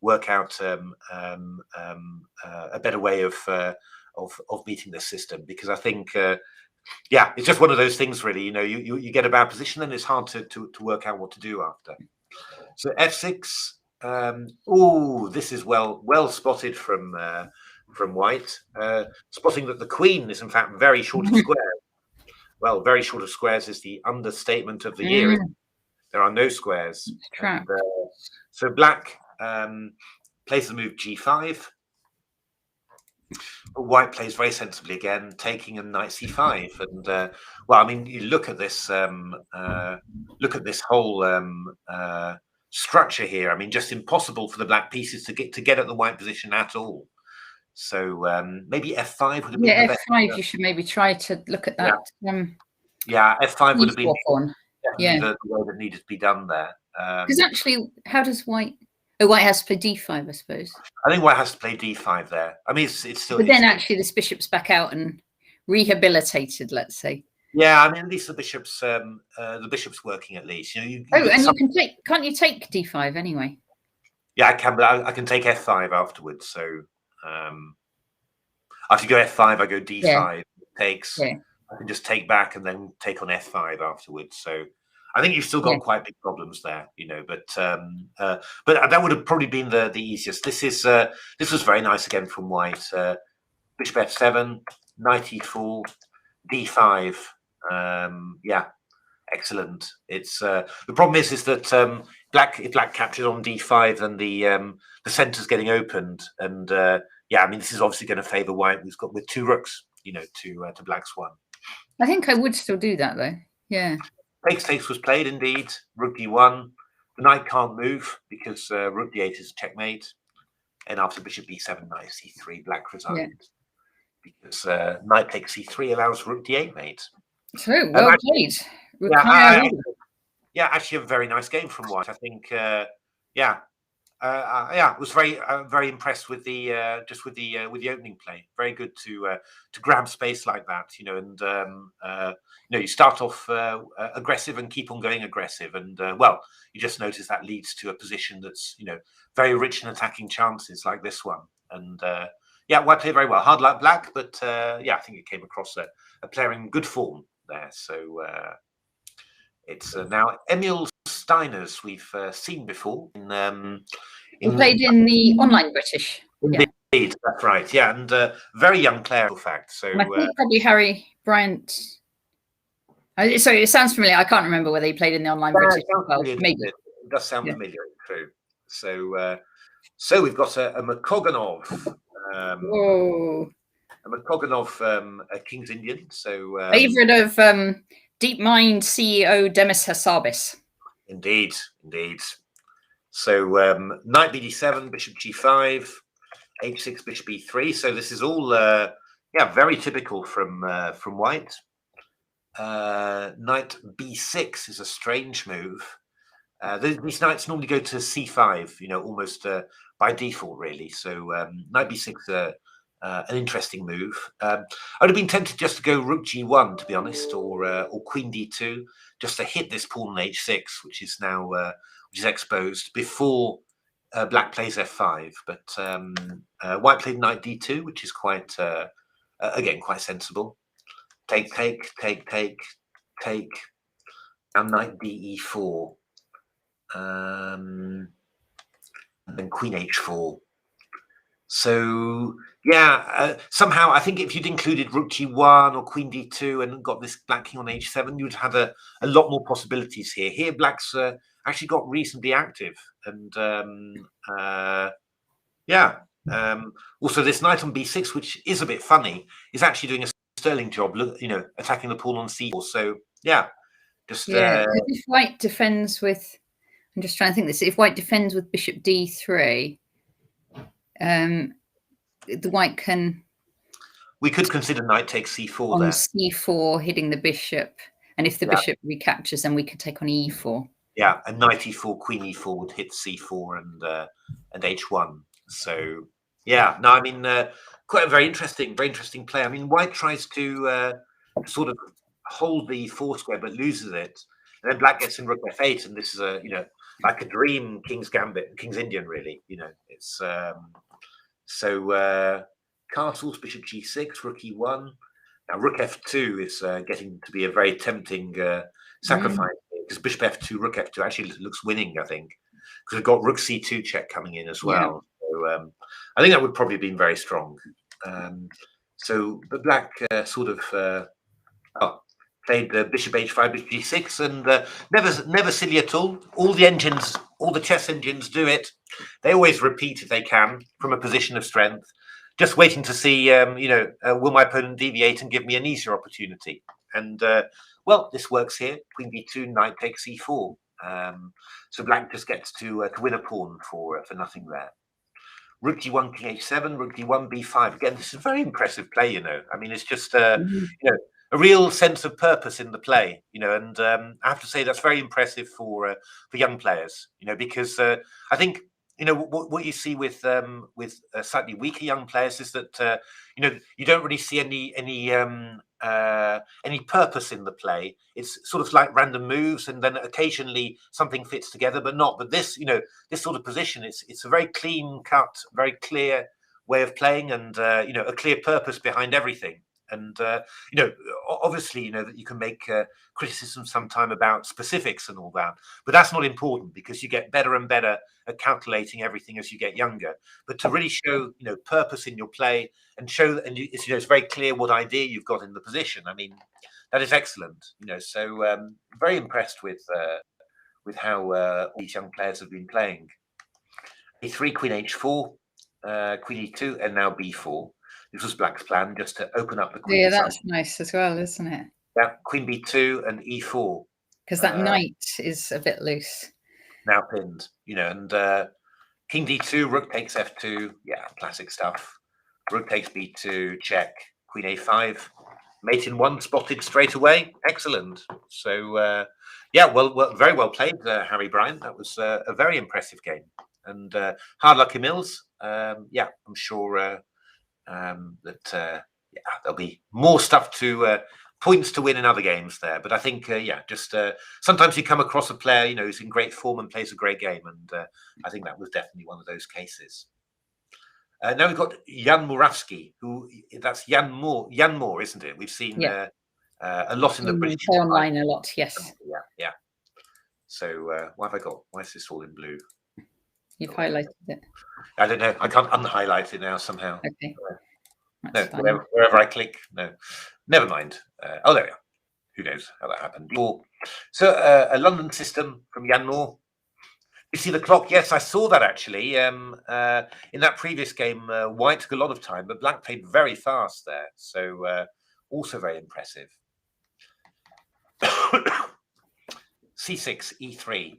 work out a better way of beating this system, because I think yeah, it's just one of those things really. You get a bad position and it's hard to work out what to do after. So f6. Oh, this is well spotted from White, spotting that the queen is in fact very short of squares. Well, very short of squares is the understatement of the year. There are no squares. And, so Black plays the move g5. But White plays very sensibly again, taking a knight c5. And well, I mean, you look at this whole structure here. I mean, just impossible for the black pieces to get at the white position at all. So maybe F5 would have been the F5. best. You should maybe try to look at that. Yeah, F5 would have been definitely the way that needed to be done there. Because actually, how does white? Oh, white has to play D5, I suppose. I think white has to play D5 there. I mean, it's still. But then actually, this bishop's back out and rehabilitated. Let's say. Yeah, I mean, at least the bishop's working at least. You can take. Can't you take D5 anyway? Yeah, I can, but I can take F5 afterwards. So after you go F5, I go D5. Yeah. Takes. Yeah. I can just take back and then take on F5 afterwards. So I think you've still got quite big problems there, But that would have probably been the easiest. This was very nice again from white. Bishop F7, Knight E4, D5. Yeah, excellent. It's the problem is that if black captures on D5, then the centre's getting opened, and yeah, I mean, this is obviously going to favour white. With two rooks, to black's one. I think I would still do that though. Yeah. Takes was played indeed. Rook D1. The knight can't move because rook D8 is checkmate, and after bishop B7, knight C3, black resigned because knight takes C3 allows rook D8 mate. True. Well played. Yeah, actually a very nice game from white. I think. I was very impressed with the opening play. Very good to grab space like that, and you start off aggressive and keep on going aggressive, and you just notice that leads to a position that's very rich in attacking chances like this one, and white played very well. Hard like black, but I think it came across a player in good form there. So it's now Emil Steiners we've seen before he played in the online British. Indeed, that's right. Yeah, and very young player, in fact. So I think probably Harry Bryant. So it sounds familiar. I can't remember whether he played in the online British. Maybe it does sound familiar. True. So we've got a Makoganov. A Makoganov, a King's Indian. So favorite of DeepMind CEO Demis Hassabis. Indeed. So knight BD7, bishop G5, H6, bishop E3. So this is all very typical from white. Knight B6 is a strange move. These knights normally go to C5, almost by default, really. So knight B6, an interesting move. I'd have been tempted just to go rook G1, to be honest, or queen D2, just to hit this pawn on H6, which is now exposed before black plays F5. But white played knight D2, which is quite quite sensible. Take, and knight DE4, and then queen H4. So somehow I think if you'd included rook G1 or queen D2 and got this black king on H7, you'd have a lot more possibilities here. Here, black's actually got reasonably active, and also this knight on B6, which is a bit funny, is actually doing a sterling job, attacking the pawn on C4. So if white defends with, I'm just trying to think this. If white defends with bishop D3, the white can. We could consider knight takes C4 on there. C4, hitting the bishop, and if the bishop recaptures, then we could take on E4. Yeah, and knight E4, queen E4 would hit C4 and H1. So I mean, quite a very interesting play. I mean, white tries to sort of hold the 4 square but loses it, and then black gets in rook F8, and this is like a dream King's Gambit, King's Indian, really. It's castles, bishop G6, rook E1. Now rook F2 is getting to be a very tempting sacrifice, because bishop F2, rook F2 actually looks winning, I think, because we've got rook C2 check coming in as well. So I think that would probably have been very strong. But black played the bishop H5, bishop G6, and never silly at all. All the chess engines do it. They always repeat if they can from a position of strength, just waiting to see, will my opponent deviate and give me an easier opportunity? And this works here. Queen B2, knight takes C4. So black just gets to win a pawn for nothing there. Rook d1, king h7, rook d1, b5. Again, this is very impressive play, you know. I mean, it's just, you know, a real sense of purpose in the play, you know, and I have to say that's very impressive for young players, you know, because I think, you know, what you see with slightly weaker young players is that, you know, you don't really see any purpose in the play. It's sort of like random moves, and then occasionally something fits together, but not. But this, you know, this sort of position, it's a very clean cut, very clear way of playing, and you know, a clear purpose behind everything. And you know, obviously, you know that you can make criticism sometime about specifics and all that, but that's not important because you get better and better at calculating everything as you get younger. But to really show, you know, purpose in your play and show, and it's, you know, it's very clear what idea you've got in the position. I mean, that is excellent, you know. So very impressed with how all these young players have been playing. A3, queen h4, queen e2, and now b4. This was black's plan, just to open up the queen. Yeah, that's nice as well, isn't it? Yeah, queen b2 and e4. Because that knight is a bit loose. Now pinned, you know, and king d2, rook takes f2. Yeah, classic stuff. Rook takes b2, check. Queen a5. Mate in one spotted straight away. Excellent. So, yeah, well, very well played, Harry Bryant. That was a very impressive game. And hard luck, Mills. Yeah, I'm sure that yeah, there'll be more stuff to points to win in other games there. But I think, yeah, just sometimes you come across a player, you know, who's in great form and plays a great game, and I think that was definitely one of those cases. Now we've got Jan Murawski, who that's Jan Moore, isn't it? We've seen a lot in the British online a lot, yes. Yeah. So what have I got? Why is this all in blue? You've highlighted it. I don't know. I can't unhighlight it now somehow. Okay. No, wherever I click, no. Never mind. Oh, there we are. Who knows how that happened? So a London system from Jan Moore. You see the clock? Yes, I saw that actually. In that previous game, white took a lot of time, but black played very fast there. So also very impressive. C6, E3.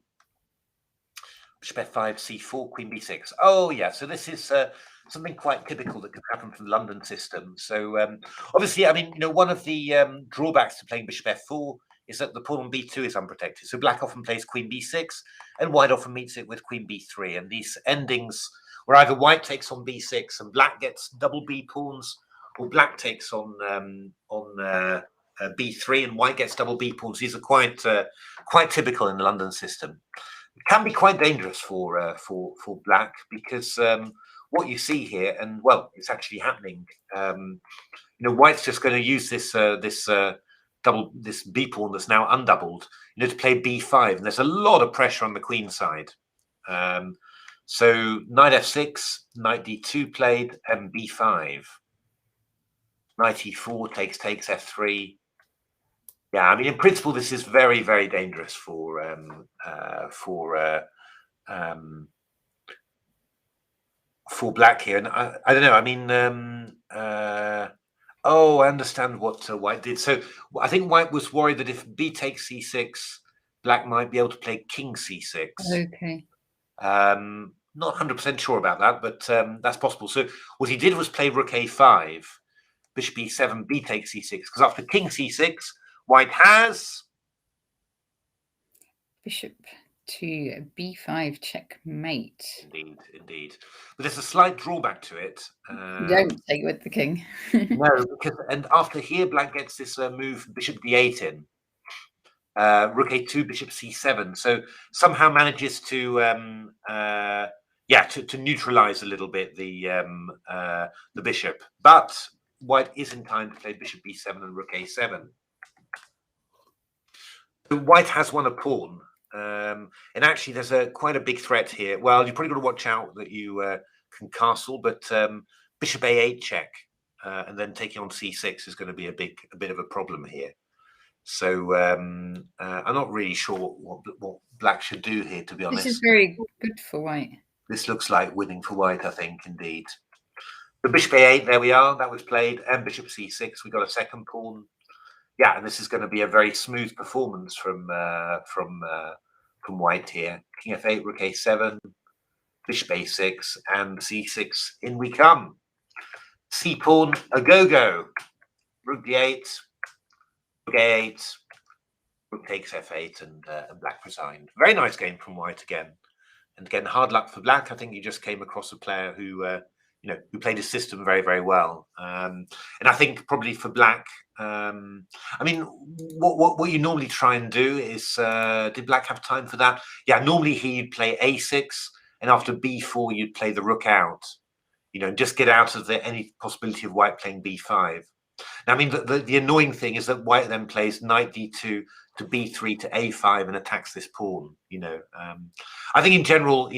Bishop F5, C4, Queen B6. Oh, yeah. So this is something quite typical that can happen from the London system. So obviously, I mean, you know, one of the drawbacks to playing Bishop F4 is that the pawn on B2 is unprotected. So black often plays Queen B6, and white often meets it with Queen B3. And these endings where either white takes on B6 and black gets double B pawns, or black takes on B3 and white gets double B pawns. These are quite typical in the London system. It can be quite dangerous for black because what you see here, and well, it's actually happening. You know, white's just going to use this this B pawn that's now undoubled, you know, to play B5, and there's a lot of pressure on the queen side. So knight F6, knight D2 played, and B5. Knight E4 takes F3. Yeah, I mean, in principle, this is very, very dangerous for black here. And I don't know. I mean, oh, I understand what white did. So I think white was worried that if B takes C6, black might be able to play King C6. Okay. Not 100% sure about that, but that's possible. So what he did was play Rook A5, Bishop E7, B takes C6, because after King C6, white has Bishop to B5 checkmate. Indeed. But there's a slight drawback to it. You don't take with the king. No, because and after here, black gets this move Bishop D8 in. Rook A2, Bishop C7. So somehow manages to to neutralize a little bit the bishop. But white is in time to play Bishop B7 and Rook A7. So white has won a pawn. And actually, there's quite a big threat here. Well, you've probably got to watch out that you can castle, but Bishop A8 check, and then taking on C6 is going to be a bit of a problem here. So I'm not really sure what black should do here, to be honest. This is very good for white. This looks like winning for white, I think, indeed. The Bishop A8, there we are. That was played, and Bishop C6. We got a second pawn. Yeah, and this is going to be a very smooth performance from from white here. King f8, rook a7, bishop a6, and c6. In we come. C pawn a go-go. Rook d8, rook a8, rook takes f8, and black resigned. Very nice game from white again. And again, hard luck for black. I think you just came across a player who, who played his system very, very well. And I think probably for black, I mean, what you normally try and do is, did black have time for that? Yeah, normally he'd play a6, and after b4, you'd play the rook out. Just get out of any possibility of white playing b5. Now, I mean, the annoying thing is that white then plays knight d2 to b3 to a5 and attacks this pawn. I think in general,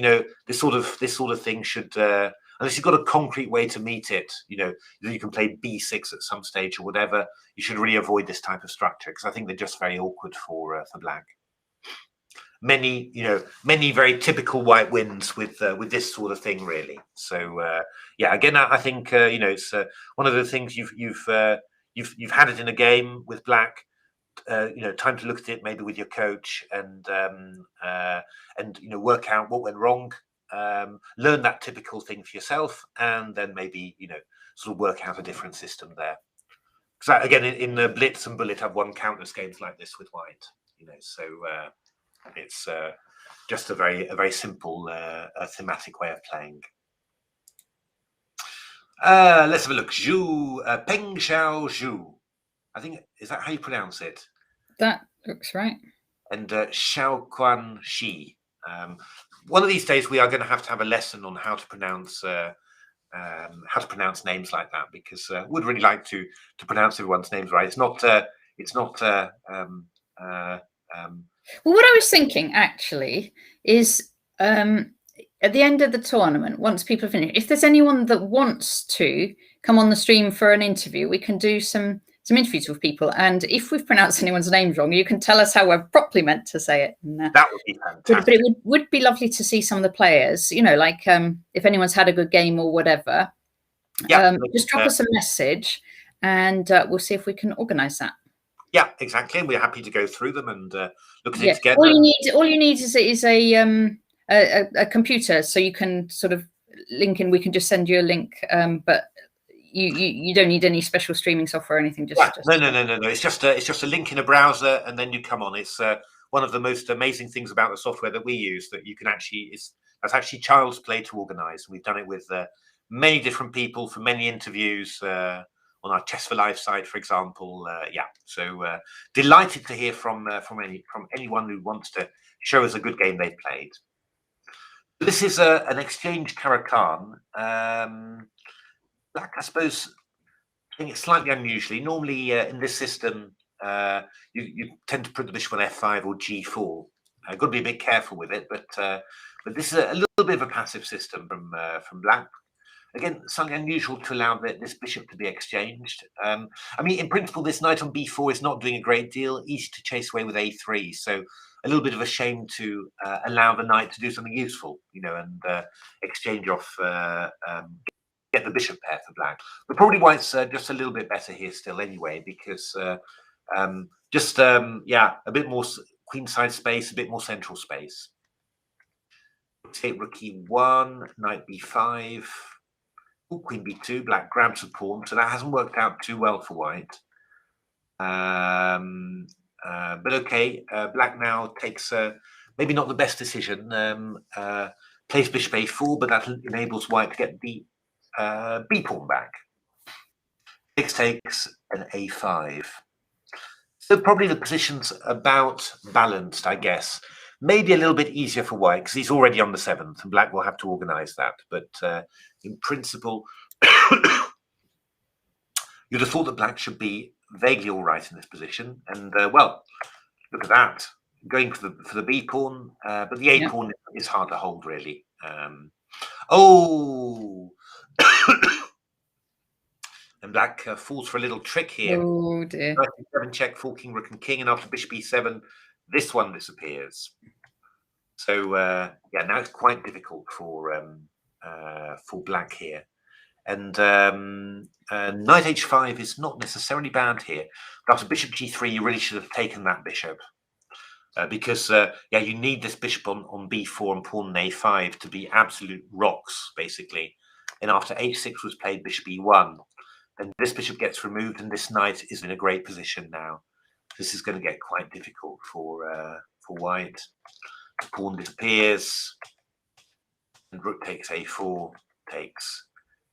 this sort of thing should, unless you've got a concrete way to meet it, you can play b6 at some stage or whatever. You should really avoid this type of structure because I think they're just very awkward for black. Many very typical white wins with this sort of thing, really. So yeah, again, I think it's one of the things you've had it in a game with black. Time to look at it maybe with your coach and work out what went wrong. Learn that typical thing for yourself, and then maybe sort of work out a different system there. Because again, in the Blitz and Bullet, I've won countless games like this with white. So. It's just a very simple thematic way of playing. Let's have a look. Zhu, Peng Xiao Zhu. I think, is that how you pronounce it? That looks right. And Xiao Quan Shi. One of these days we are going to have a lesson on how to pronounce names like that, because I would really like to pronounce everyone's names right. It's not. Well, what I was thinking actually is at the end of the tournament, once people have finished, if there's anyone that wants to come on the stream for an interview, we can do some interviews with people. And if we've pronounced anyone's names wrong, you can tell us how we're properly meant to say it. And, that would be fantastic. But it would be lovely to see some of the players, like if anyone's had a good game or whatever, just drop us a message and we'll see if we can organise that. Yeah, exactly. And we're happy to go through them and look at it together. All you need is a computer, so you can sort of link in. We can just send you a link, but you don't need any special streaming software or anything. No. It's just a link in a browser, and then you come on. It's one of the most amazing things about the software that we use, that you can that's actually child's play to organise. We've done it with many different people for many interviews. On our Chess for Life site, for example, So delighted to hear from anyone who wants to show us a good game they've played. This is an exchange Caro-Kann. Black, I suppose, playing it slightly unusually. Normally, in this system, you tend to put the bishop on f5 or g4. Got to be a bit careful with it, but this is a little bit of a passive system from Black. Again, something unusual to allow this bishop to be exchanged. I mean, in principle, this knight on b4 is not doing a great deal. Easy to chase away with a3. So a little bit of a shame to allow the knight to do something useful, and exchange off, get the bishop pair for black. But probably white's just a little bit better here still anyway, because a bit more queenside space, a bit more central space. Take rook e1, knight b5. Ooh, queen b2, black grabs a pawn, so that hasn't worked out too well for white. But okay, black now takes maybe not the best decision. Plays bishop a4, but that enables white to get the b pawn back. Takes an a5. So probably the position's about balanced, I guess. Maybe a little bit easier for white because he's already on the 7th, and black will have to organise that. But in principle, you'd have thought that black should be vaguely all right in this position. And well, look at that, going for the b pawn, but the a pawn is hard to hold really. And black falls for a little trick here. Oh dear! 7 check, full king, rook and king, and after bishop e7. This one disappears. So yeah, now it's quite difficult for black here. And knight h5 is not necessarily bad here. But after bishop g3, you really should have taken that bishop. because yeah, you need this bishop on b4 and pawn on a5 to be absolute rocks, basically. And after h6 was played, bishop e1, then this bishop gets removed, and this knight is in a great position now. This is going to get quite difficult for white. The pawn disappears, and rook takes a4, takes.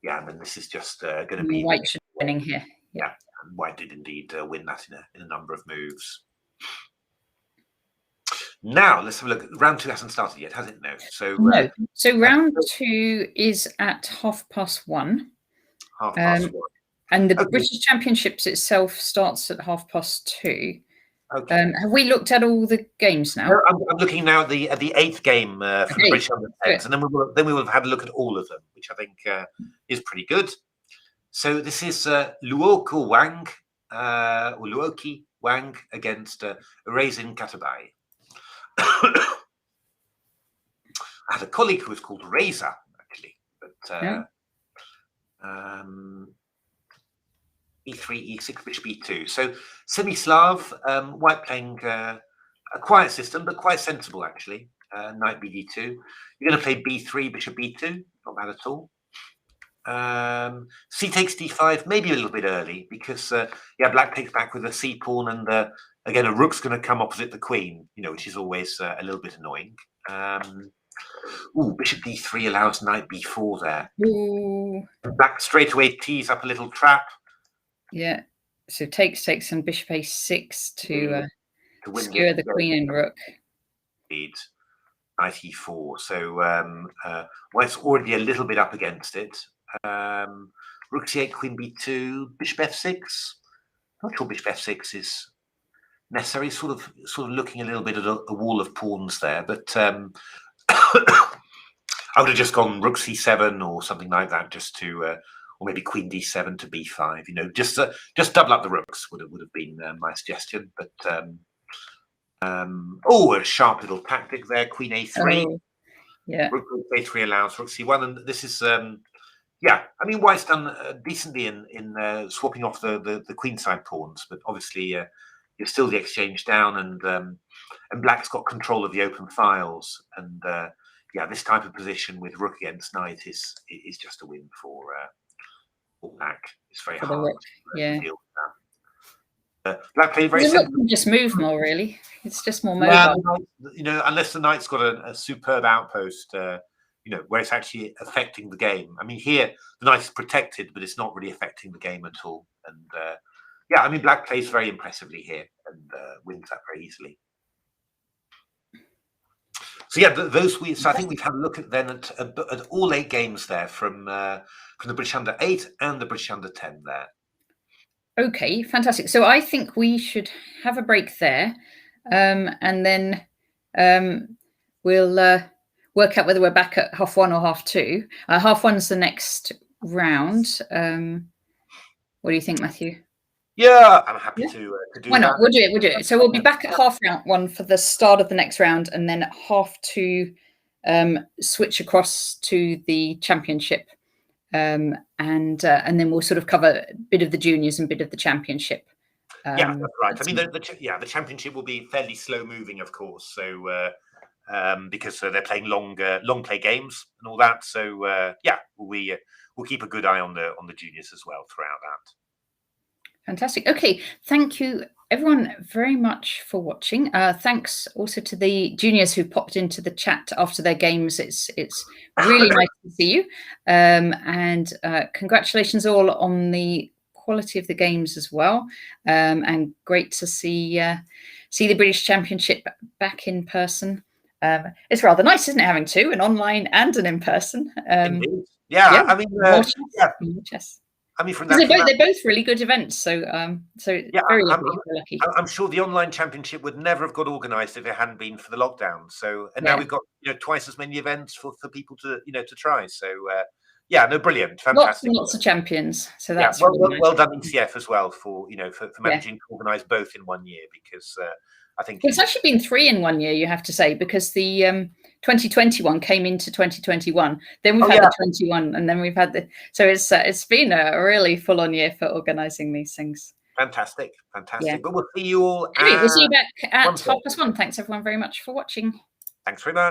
Yeah, and then this is just going to be white winning here. Yeah, and white did indeed win that in a number of moves. Now let's have a look. Round 2 hasn't started yet, has it? No. So no. So round 2 is at 1:30. 1:30. And the British Championships itself starts at 2:30. Okay. Have we looked at all the games now? I'm looking now at the 8th game from the British Under-10s, and then we will have had a look at all of them, which I think is pretty good. So this is Luoki Wang against Rezin Katabai. I had a colleague who was called Reza, actually, but e3, e6, bishop e2. So semi-Slav, white playing a quiet system, but quite sensible, actually. Knight bd2. You're going to play b3, bishop b2. Not bad at all. C takes d5, maybe a little bit early, because yeah, black takes back with a c pawn, and again, a rook's going to come opposite the queen, you know, which is always a little bit annoying. Bishop d3 allows knight b4 there. Ooh. Black straight away tees up a little trap. Yeah, so takes and bishop a6 to skewer the queen and rook. Indeed. Knight e4. So white's already a little bit up against it. Rook c8, queen b2, bishop f6. Not sure bishop f6 is necessary. Sort of looking a little bit at a wall of pawns there, but I would have just gone rook c7 or something like that, just to, or maybe queen d7 to b5. You know, just double up the rooks would have been my suggestion. But a sharp little tactic there. Queen a3. Oh, yeah. Rook a3 allows rook c1, and this is yeah. I mean, white's done decently in swapping off the queenside pawns, but obviously you're still the exchange down, and black's got control of the open files, and yeah, this type of position with rook against knight is just a win for black. It's very hard. Yeah. To deal with that. Black played very simple. Can just move more, really. It's just more mobile. Yeah, you know, unless the knight's got a superb outpost, you know, where it's actually affecting the game. I mean, here the knight is protected, but it's not really affecting the game at all. And yeah, I mean, black plays very impressively here and wins that very easily. So yeah, so I think we've had a look at then at all 8 games there from the British Under-8 and the British Under-10 there. Okay, fantastic. So I think we should have a break there, and then we'll work out whether we're back at 1:30 or 2:30. 1:30's the next round. What do you think, Matthew? Yeah, I'm happy to do Why not? that. We'll do it. So we'll be back at 1:30 for the start of the next round, and then at 2:30 switch across to the championship, and then we'll sort of cover a bit of the juniors and a bit of the championship. Yeah, that's right. I mean, the championship will be fairly slow moving, of course. So because they're playing long play games and all that. So yeah, we'll keep a good eye on the juniors as well throughout that. Fantastic. Okay, thank you everyone very much for watching. Thanks also to the juniors who popped into the chat after their games. It's really nice to see you, and congratulations all on the quality of the games as well, and great to see the British Championship back in person. It's rather nice, isn't it, having two, an online and an in person? Yeah, I mean, chess. I mean, from they're both really good events, so yeah, very lucky. I'm sure the online championship would never have got organised if it hadn't been for the lockdown. So, and now we've got twice as many events for people to to try. So, yeah, no, brilliant, fantastic. Lots of champions. So that's well done ECF as well for for managing to organise both in 1 year, because I think it's actually been 3 in 1 year, you have to say, because the 2021 came into 2021. Then we've had the 21, and then we've had so it's been a really full-on year for organising these things. Fantastic, fantastic. Yeah. But we'll see you all Anyway, we'll see you at back at 1:30. 1:30. Thanks everyone very much for watching. Thanks very much.